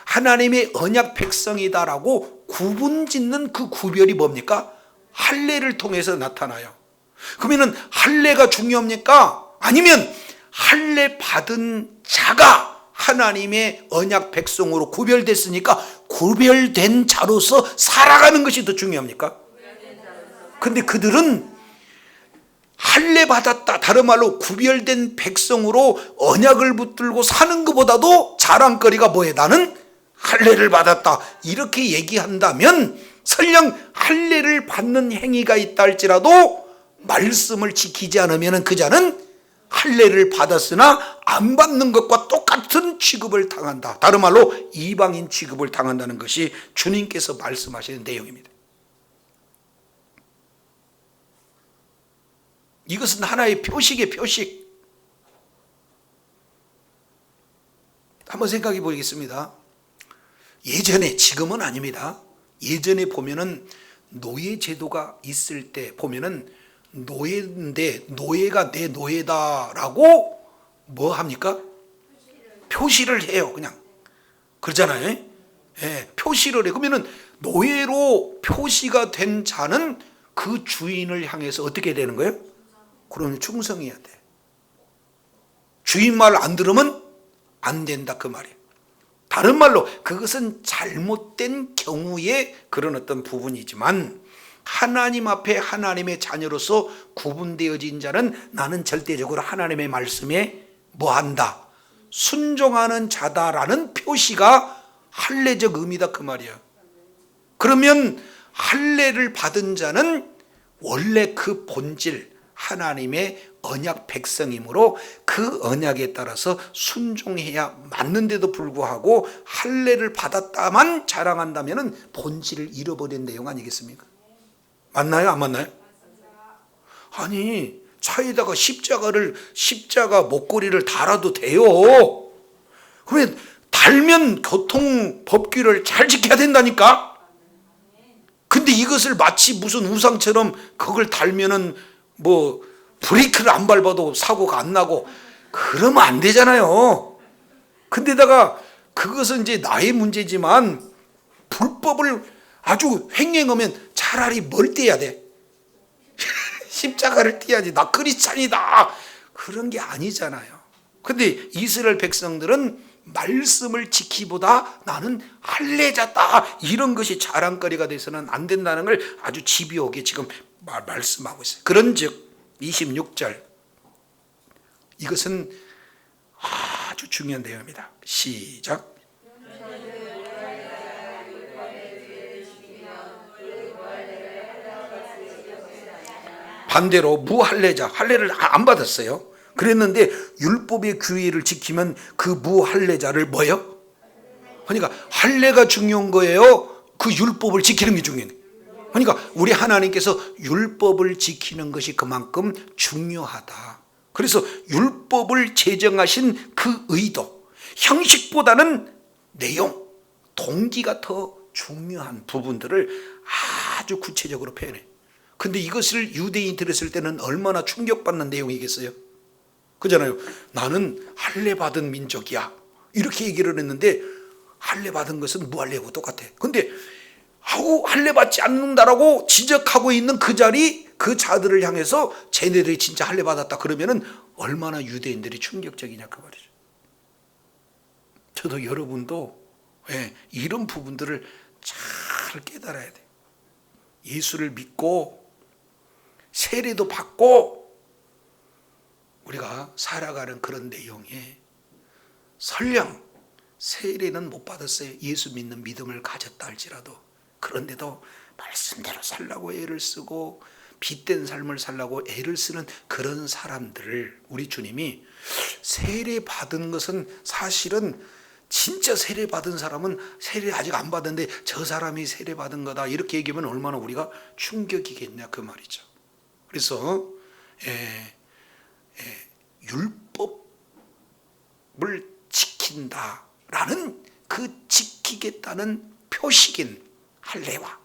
하나님의 언약 백성이다라고 구분짓는 그 구별이 뭡니까? 할례를 통해서 나타나요. 그러면 할례가 중요합니까? 아니면 할례 받은 자가 하나님의 언약 백성으로 구별됐으니까 구별된 자로서 살아가는 것이 더 중요합니까? 근데 그들은 할례 받았다, 다른 말로 구별된 백성으로 언약을 붙들고 사는 것보다도 자랑거리가 뭐예요? 나는 할례를 받았다 이렇게 얘기한다면 설령 할례를 받는 행위가 있다 할지라도 말씀을 지키지 않으면 그 자는 할례를 받았으나 안 받는 것과 똑같은 취급을 당한다. 다른 말로 이방인 취급을 당한다는 것이 주님께서 말씀하시는 내용입니다. 이것은 하나의 표식의 표식. 한번 생각해 보겠습니다. 예전에, 지금은 아닙니다. 예전에 보면은 노예 제도가 있을 때 보면은 노예인데 노예가 내 노예다라고 뭐 합니까? 표시를 해요. 그냥 그러잖아요. 예, 표시를 해. 그러면은 노예로 표시가 된 자는 그 주인을 향해서 어떻게 되는 거예요? 그러면 충성해야 돼. 주인 말 안 들으면 안 된다 그 말이에요. 다른 말로 그것은 잘못된 경우에 그런 어떤 부분이지만 하나님 앞에 하나님의 자녀로서 구분되어진 자는 나는 절대적으로 하나님의 말씀에 뭐한다? 순종하는 자다라는 표시가 할례적 의미다 그 말이야. 그러면 할례를 받은 자는 원래 그 본질 하나님의 언약 백성이므로 그 언약에 따라서 순종해야 맞는데도 불구하고 할례를 받았다만 자랑한다면 본질을 잃어버린 내용 아니겠습니까? 맞나요? 안 맞나요? 아니 차에다가 십자가 목걸이를 달아도 돼요. 그러면 달면 교통법규를 잘 지켜야 된다니까. 근데 이것을 마치 무슨 우상처럼 그걸 달면은 뭐 브레이크를 안 밟아도 사고가 안 나고 그러면 안 되잖아요. 근데다가 그것은 이제 나의 문제지만 불법을 아주 횡행하면 차라리 뭘 떼야 돼? 십자가를 떼야지. 나 크리스찬이다 그런 게 아니잖아요. 근데 이스라엘 백성들은 말씀을 지키보다 나는 할례자다 이런 것이 자랑거리가 돼서는 안 된다는 걸 아주 집요하게 지금 말씀하고 있어요. 그런즉 26절 이것은 아주 중요한 내용입니다. 시작. 반대로 무할례자, 할례를 안 받았어요. 그랬는데 율법의 규례를 지키면 그 무할례자를 뭐예요? 그러니까 할례가 중요한 거예요? 그 율법을 지키는 게 중요해요? 그러니까 우리 하나님께서 율법을 지키는 것이 그만큼 중요하다. 그래서 율법을 제정하신 그 의도, 형식보다는 내용, 동기가 더 중요한 부분들을 아주 구체적으로 표현해요. 근데 이것을 유대인이 들었을 때는 얼마나 충격받는 내용이겠어요? 그잖아요. 나는 할례 받은 민족이야 이렇게 얘기를 했는데 할례 받은 것은 무할례하고 똑같아. 근데 할례 받지 않는다라고 지적하고 있는 그 자리 그 자들을 향해서 쟤네들이 진짜 할례 받았다 그러면은 얼마나 유대인들이 충격적이냐 그 말이죠. 저도 여러분도 이런 부분들을 잘 깨달아야 돼. 예수를 믿고 세례도 받고 우리가 살아가는 그런 내용에 설령 세례는 못 받았어요. 예수 믿는 믿음을 가졌다 할지라도 그런데도 말씀대로 살라고 애를 쓰고 빗된 삶을 살라고 애를 쓰는 그런 사람들을 우리 주님이 세례 받은 것은 사실은 진짜 세례 받은 사람은 세례 아직 안 받았는데 저 사람이 세례 받은 거다 이렇게 얘기하면 얼마나 우리가 충격이겠냐 그 말이죠. 그래서 율법을 지킨다라는 그 지키겠다는 표식인 할례와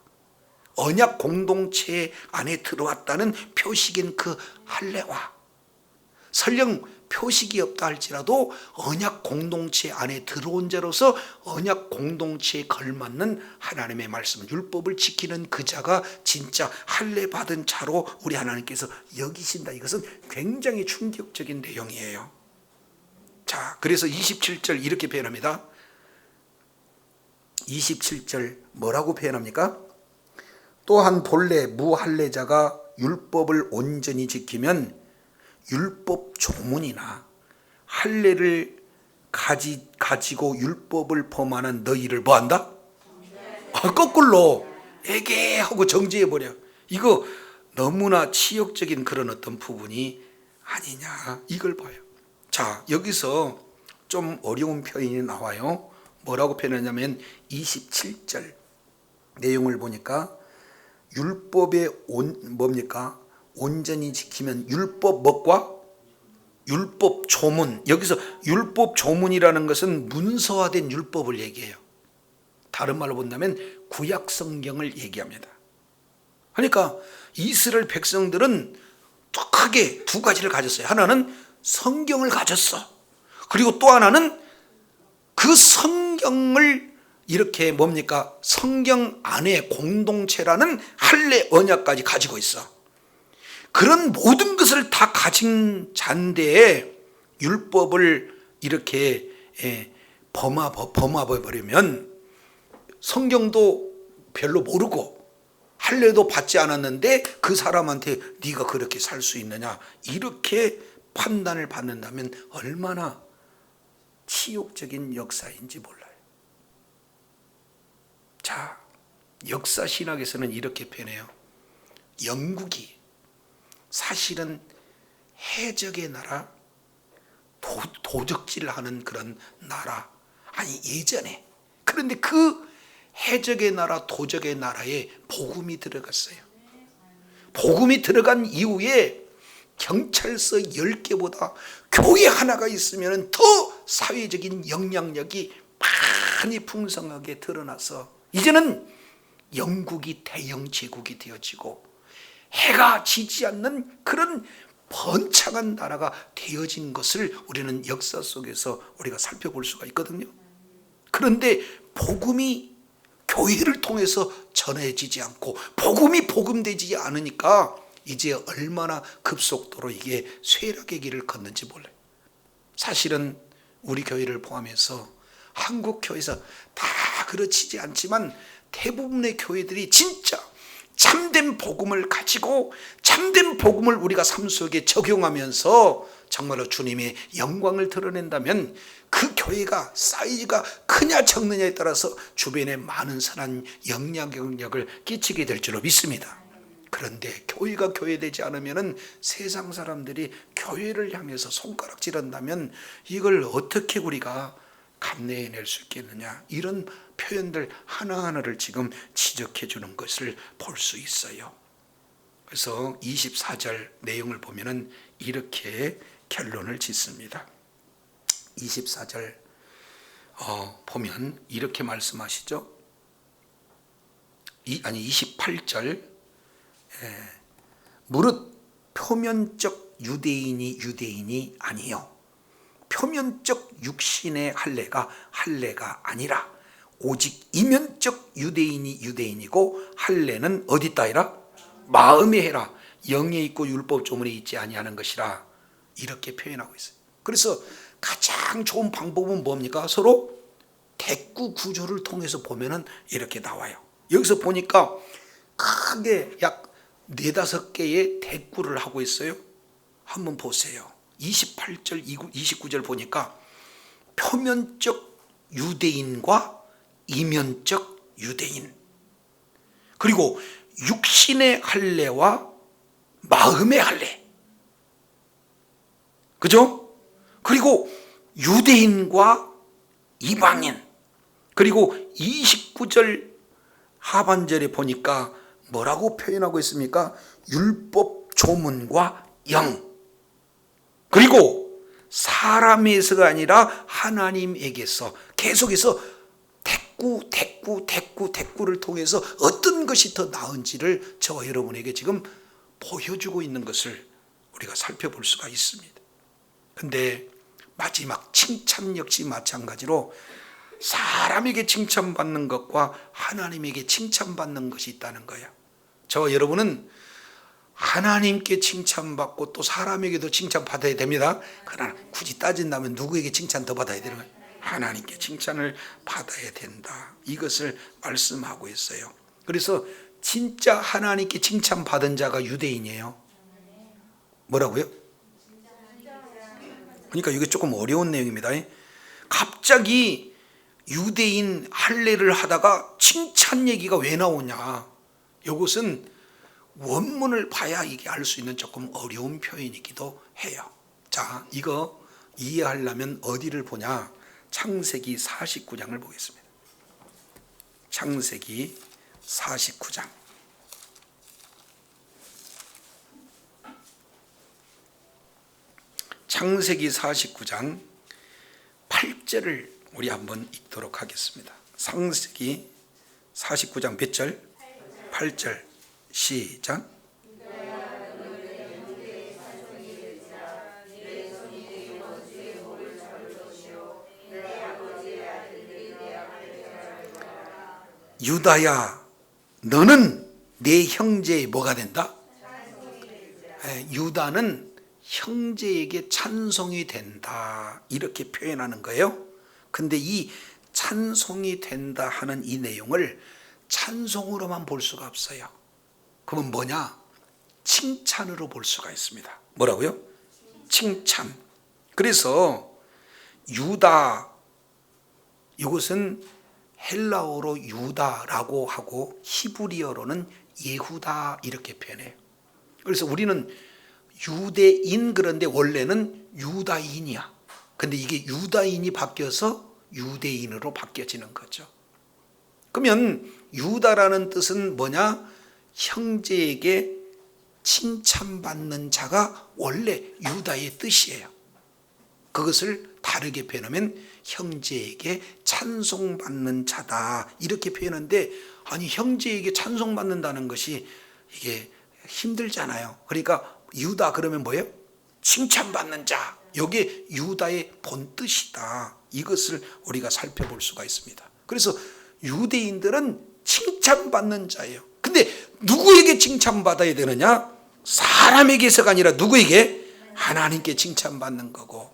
언약 공동체 안에 들어왔다는 표식인 그 할례와 설령 표식이 없다 할지라도 언약 공동체 안에 들어온 자로서 언약 공동체에 걸맞는 하나님의 말씀, 율법을 지키는 그 자가 진짜 할례 받은 자로 우리 하나님께서 여기신다. 이것은 굉장히 충격적인 내용이에요. 자, 그래서 27절 이렇게 표현합니다. 27절 뭐라고 표현합니까? 또한 본래 무할례자가 율법을 온전히 지키면 율법 조문이나 할례를 가지고 율법을 범하는 너희를 뭐한다? 거꾸로 에게하고 정지해버려. 이거 너무나 치욕적인 그런 어떤 부분이 아니냐, 이걸 봐요. 자, 여기서 좀 어려운 표현이 나와요. 뭐라고 표현하냐면 27절 내용을 보니까 율법의 뭡니까? 온전히 지키면 율법 뭐과? 율법 조문. 여기서 율법 조문이라는 것은 문서화된 율법을 얘기해요. 다른 말로 본다면 구약 성경을 얘기합니다. 그러니까 이스라엘 백성들은 크게 두 가지를 가졌어요. 하나는 성경을 가졌어. 그리고 또 하나는 그 성경을 이렇게 뭡니까? 성경 안에 공동체라는 할례 언약까지 가지고 있어. 그런 모든 것을 다 가진 잔대에 율법을 이렇게 범해버리면 성경도 별로 모르고 할례도 받지 않았는데 그 사람한테 네가 그렇게 살 수 있느냐, 이렇게 판단을 받는다면 얼마나 치욕적인 역사인지 몰라요. 자, 역사 신학에서는 이렇게 표현해요. 영국이 사실은 해적의 나라, 도적질을 하는 그런 나라, 아니 예전에. 그런데 그 해적의 나라, 도적의 나라에 복음이 들어갔어요. 복음이 들어간 이후에 경찰서 10개보다 교회 하나가 있으면 더 사회적인 영향력이 많이 풍성하게 드러나서 이제는 영국이 대영 제국이 되어지고 해가 지지 않는 그런 번창한 나라가 되어진 것을 우리는 역사 속에서 우리가 살펴볼 수가 있거든요. 그런데 복음이 교회를 통해서 전해지지 않고 복음이 복음되지 않으니까 이제 얼마나 급속도로 이게 쇠락의 길을 걷는지 몰라요. 사실은 우리 교회를 포함해서 한국 교회에서 다 그렇지 않지만 대부분의 교회들이 진짜 참된 복음을 가지고 참된 복음을 우리가 삶 속에 적용하면서 정말로 주님의 영광을 드러낸다면 그 교회가 사이즈가 크냐 적느냐에 따라서 주변에 많은 선한 영향력을 끼치게 될 줄로 믿습니다. 그런데 교회가 교회되지 않으면 세상 사람들이 교회를 향해서 손가락질한다면 이걸 어떻게 우리가 감내해낼 수 있겠느냐, 이런 표현들 하나하나를 지금 지적해 주는 것을 볼 수 있어요. 그래서 24절 내용을 보면은 이렇게 결론을 짓습니다. 24절 보면 이렇게 말씀하시죠. 28절 무릇 표면적 유대인이 아니요 표면적 육신의 할례가 아니라 오직 이면적 유대인이고 할례는 어디 있다이라? 마음에 해라. 영에 있고 율법 조문에 있지 아니하는 것이라, 이렇게 표현하고 있어요. 그래서 가장 좋은 방법은 뭡니까? 서로 대꾸 구조를 통해서 보면은 이렇게 나와요. 여기서 보니까 크게 약 4-5개의 대꾸를 하고 있어요. 한번 보세요. 28절, 29절 보니까 표면적 유대인과 이면적 유대인, 그리고 육신의 할례와 마음의 할례, 그죠? 그리고 유대인과 이방인, 그리고 29절 하반절에 보니까 뭐라고 표현하고 있습니까? 율법 조문과 영, 그리고 사람에서가 아니라 하나님에게서 계속해서 대꾸를 통해서 어떤 것이 더 나은지를 저와 여러분에게 지금 보여주고 있는 것을 우리가 살펴볼 수가 있습니다. 근데 마지막 칭찬 역시 마찬가지로 사람에게 칭찬받는 것과 하나님에게 칭찬받는 것이 있다는 거예요. 저와 여러분은 하나님께 칭찬받고 또 사람에게도 칭찬받아야 됩니다. 그러나 굳이 따진다면 누구에게 칭찬 더 받아야 되는 거예요? 하나님께 칭찬을 받아야 된다. 이것을 말씀하고 있어요. 그래서 진짜 하나님께 칭찬받은 자가 유대인이에요. 뭐라고요? 그러니까 이게 조금 어려운 내용입니다. 갑자기 유대인 할례를 하다가 칭찬 얘기가 왜 나오냐? 이것은 원문을 봐야 이게 알 수 있는 조금 어려운 표현이기도 해요. 자, 이거 이해하려면 어디를 보냐? 창세기 49장을 보겠습니다. 창세기 49장. 창세기 49장 8절을 우리 한번 읽도록 하겠습니다. 창세기 49장 몇 절? 8절. 시작. 유다야, 너는 내 형제의 뭐가 된다? 유다는 형제에게 찬송이 된다, 이렇게 표현하는 거예요. 근데 이 찬송이 된다 하는 이 내용을 찬송으로만 볼 수가 없어요. 그러면 뭐냐? 칭찬으로 볼 수가 있습니다. 뭐라고요? 칭찬. 그래서 유다, 이것은 헬라어로 유다라고 하고 히브리어로는 예후다 이렇게 표현해요. 그래서 우리는 유대인, 그런데 원래는 유다인이야. 근데 이게 유다인이 바뀌어서 유대인으로 바뀌어지는 거죠. 그러면 유다라는 뜻은 뭐냐? 형제에게 칭찬받는 자가 원래 유다의 뜻이에요. 그것을 다르게 표현하면 형제에게 찬송받는 자다, 이렇게 표현하는데, 아니 형제에게 찬송받는다는 것이 이게 힘들잖아요. 그러니까 유다 그러면 뭐예요? 칭찬받는 자. 이게 유다의 본뜻이다. 이것을 우리가 살펴볼 수가 있습니다. 그래서 유대인들은 칭찬받는 자예요. 근데 누구에게 칭찬받아야 되느냐? 사람에게서가 아니라 누구에게? 하나님께 칭찬받는 거고,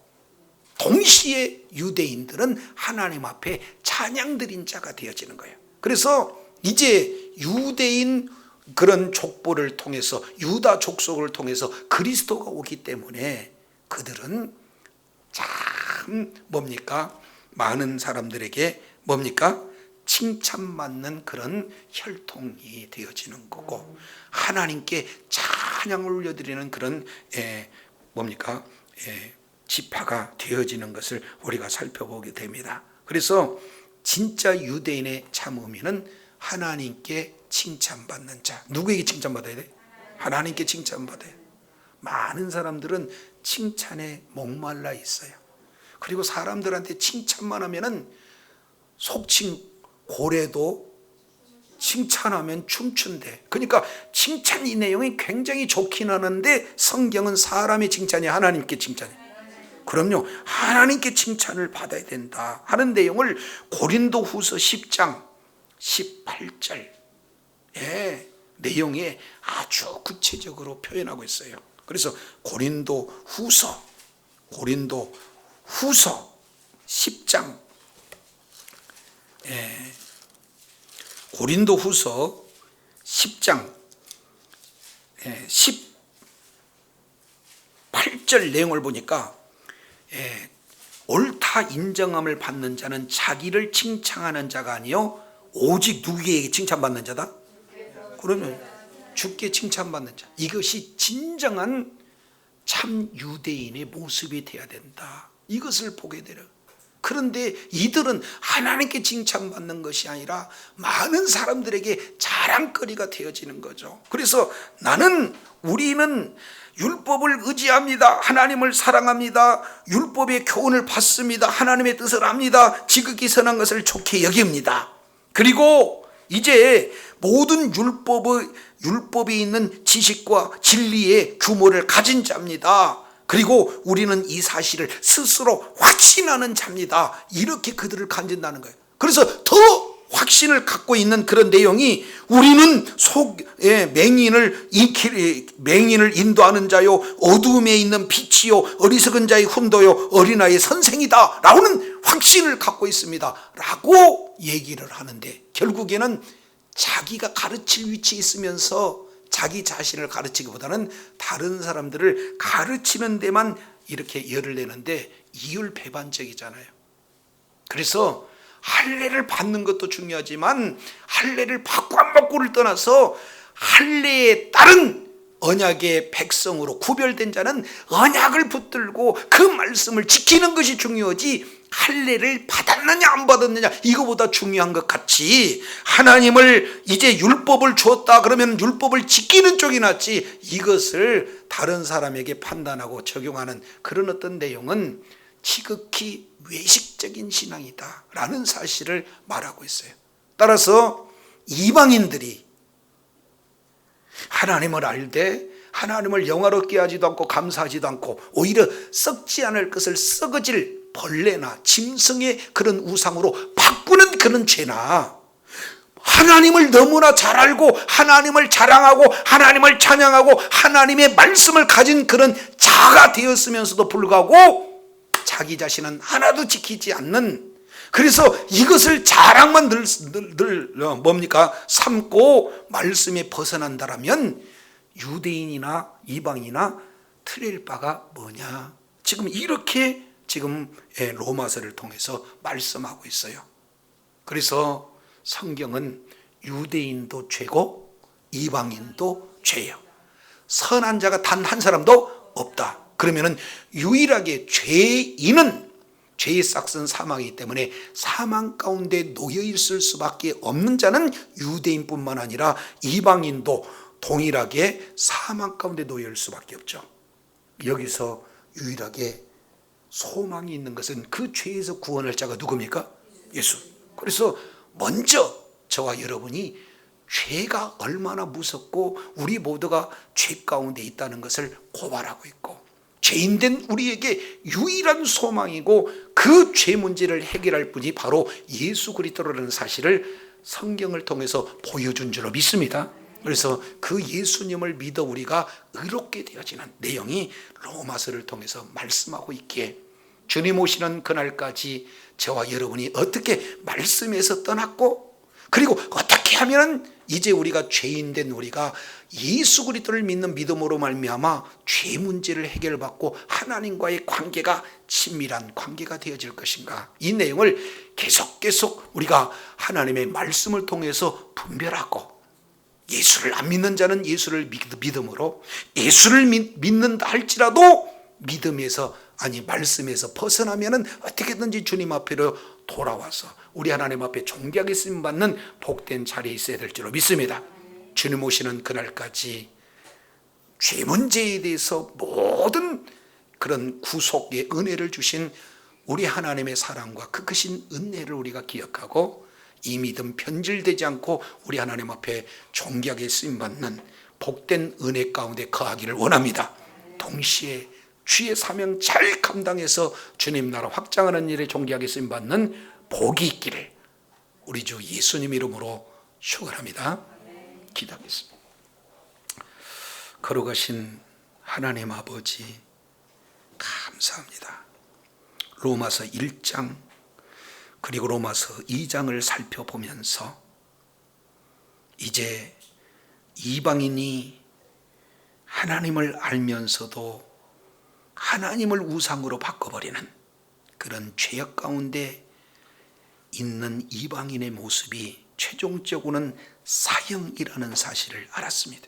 동시에 유대인들은 하나님 앞에 찬양드린 자가 되어지는 거예요. 그래서 이제 유대인 그런 족보를 통해서, 유다 족속을 통해서 그리스도가 오기 때문에 그들은 참 뭡니까? 많은 사람들에게 뭡니까? 칭찬받는 그런 혈통이 되어지는 거고, 하나님께 찬양을 올려드리는 그런 뭡니까? 지파가 되어지는 것을 우리가 살펴보게 됩니다. 그래서 진짜 유대인의 참 의미는 하나님께 칭찬받는 자. 누구에게 칭찬받아야 돼? 하나님께 칭찬받아야 돼. 많은 사람들은 칭찬에 목말라 있어요. 그리고 사람들한테 칭찬만 하면은 속칭 고래도 칭찬하면 춤춘대. 그러니까 칭찬 이 내용이 굉장히 좋긴 하는데 성경은 사람의 칭찬이 하나님께 칭찬이. 그럼요, 하나님께 칭찬을 받아야 된다 하는 내용을 고린도후서 10장 18절 내용에 아주 구체적으로 표현하고 있어요. 그래서 고린도후서 10장 고린도후서 10장 18절 내용을 보니까 옳다 인정함을 받는 자는 자기를 칭찬하는 자가 아니요 오직 누구에게 칭찬받는 자다? 그러면 주께 칭찬받는 자. 이것이 진정한 참 유대인의 모습이 되어야 된다. 이것을 보게 되려. 그런데 이들은 하나님께 칭찬받는 것이 아니라 많은 사람들에게 자랑거리가 되어지는 거죠. 그래서 우리는 율법을 의지합니다. 하나님을 사랑합니다. 율법의 교훈을 받습니다. 하나님의 뜻을 압니다. 지극히 선한 것을 좋게 여깁니다. 그리고 이제 모든 율법이 있는 지식과 진리의 규모를 가진 자입니다. 그리고 우리는 이 사실을 스스로 확신하는 자입니다. 이렇게 그들을 간진다는 거예요. 그래서 더 확신을 갖고 있는 그런 내용이 우리는 맹인을 인도하는 자요, 어두움에 있는 빛이요, 어리석은 자의 훈도요, 어린아이의 선생이다 라는 확신을 갖고 있습니다 라고 얘기를 하는데, 결국에는 자기가 가르칠 위치에 있으면서 자기 자신을 가르치기보다는 다른 사람들을 가르치는 데만 이렇게 열을 내는데 이율배반적이잖아요. 그래서 할례를 받는 것도 중요하지만 할례를 받고 안 받고를 떠나서 할례에 따른 언약의 백성으로 구별된 자는 언약을 붙들고 그 말씀을 지키는 것이 중요하지, 할례를 받았느냐 안 받았느냐 이거보다 중요한 것 같이, 하나님을 이제 율법을 주었다 그러면 율법을 지키는 쪽이 낫지, 이것을 다른 사람에게 판단하고 적용하는 그런 어떤 내용은 지극히 외식적인 신앙이다 라는 사실을 말하고 있어요. 따라서 이방인들이 하나님을 알되 하나님을 영화롭게 하지도 않고 감사하지도 않고 오히려 썩지 않을 것을 썩어질 벌레나 짐승의 그런 우상으로 바꾸는 그런 죄나, 하나님을 너무나 잘 알고 하나님을 자랑하고 하나님을 찬양하고 하나님의 말씀을 가진 그런 자가 되었으면서도 불구하고 자기 자신은 하나도 지키지 않는, 그래서 이것을 자랑만 늘 삼고 말씀에 벗어난다라면 유대인이나 이방이나 틀릴 바가 뭐냐, 지금 이렇게 로마서를 통해서 말씀하고 있어요. 그래서 성경은 유대인도 죄고 이방인도 죄예요. 선한 자가 단 한 사람도 없다. 그러면은 유일하게 죄인은 죄의 싹은 사망이기 때문에 사망 가운데 놓여 있을 수밖에 없는 자는 유대인뿐만 아니라 이방인도 동일하게 사망 가운데 놓여 있을 수밖에 없죠. 여기서 유일하게 소망이 있는 것은 그 죄에서 구원할 자가 누굽니까? 예수. 그래서 먼저 저와 여러분이 죄가 얼마나 무섭고 우리 모두가 죄 가운데 있다는 것을 고발하고 있고, 죄인된 우리에게 유일한 소망이고 그 죄 문제를 해결할 분이 바로 예수 그리스도라는 사실을 성경을 통해서 보여준 줄로 믿습니다. 그래서 그 예수님을 믿어 우리가 의롭게 되어지는 내용이 로마서를 통해서 말씀하고 있기에, 주님 오시는 그날까지 저와 여러분이 어떻게 말씀에서 떠났고, 그리고 어떻게 하면 이제 우리가 죄인된 우리가 예수 그리스도를 믿는 믿음으로 말미암아 죄 문제를 해결받고 하나님과의 관계가 친밀한 관계가 되어질 것인가, 이 내용을 계속 우리가 하나님의 말씀을 통해서 분별하고, 예수를 안 믿는 자는 예수를 믿음으로, 예수를 믿는다 할지라도 믿음에서 말씀에서 벗어나면은 어떻게든지 주님 앞으로 돌아와서 우리 하나님 앞에 존귀하게 쓰임 받는 복된 자리에 있어야 될 줄로 믿습니다. 주님 오시는 그날까지 죄 문제에 대해서 모든 그런 구속의 은혜를 주신 우리 하나님의 사랑과 그 크신 은혜를 우리가 기억하고, 이 믿음 변질되지 않고 우리 하나님 앞에 존귀하게 쓰임받는 복된 은혜 가운데 거하기를 원합니다. 동시에 주의 사명 잘 감당해서 주님 나라 확장하는 일에 존귀하게 쓰임받는 복이 있기를 우리 주 예수님 이름으로 축원합니다. 기도하겠습니다. 거룩하신 하나님 아버지, 감사합니다. 로마서 1장 그리고 로마서 2장을 살펴보면서 이제 이방인이 하나님을 알면서도 하나님을 우상으로 바꿔버리는 그런 죄악 가운데 있는 이방인의 모습이 최종적으로는 사형이라는 사실을 알았습니다.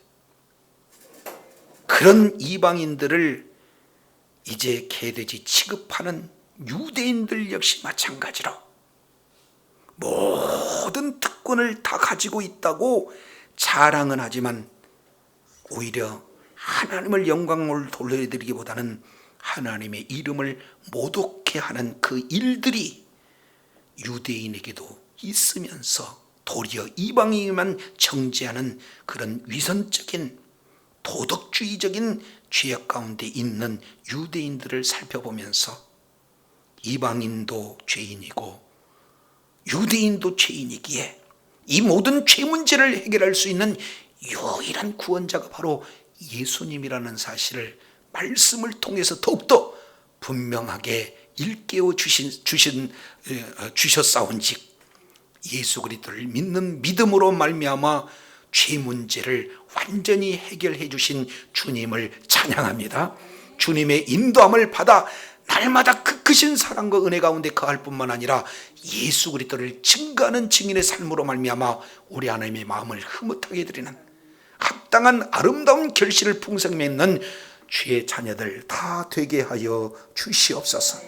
그런 이방인들을 이제 개돼지 취급하는 유대인들 역시 마찬가지로 모든 특권을 다 가지고 있다고 자랑은 하지만 오히려 하나님을 영광을 돌려드리기보다는 하나님의 이름을 모독해 하는 그 일들이 유대인에게도 있으면서 도리어 이방인만 정죄하는 그런 위선적인 도덕주의적인 죄악 가운데 있는 유대인들을 살펴보면서 이방인도 죄인이고 유대인도 죄인이기에 이 모든 죄 문제를 해결할 수 있는 유일한 구원자가 바로 예수님이라는 사실을 말씀을 통해서 더욱더 분명하게 일깨워 주셨사온즉 예수 그리스도를 믿는 믿음으로 말미암아 죄 문제를 완전히 해결해 주신 주님을 찬양합니다. 주님의 인도함을 받아 날마다 그 크신 사랑과 은혜 가운데 거할 뿐만 아니라 예수 그리스도를 증거하는 증인의 삶으로 말미암아 우리 하나님의 마음을 흐뭇하게 드리는 합당한 아름다운 결실을 풍성히 맺는 주의 자녀들 다 되게 하여 주시옵소서.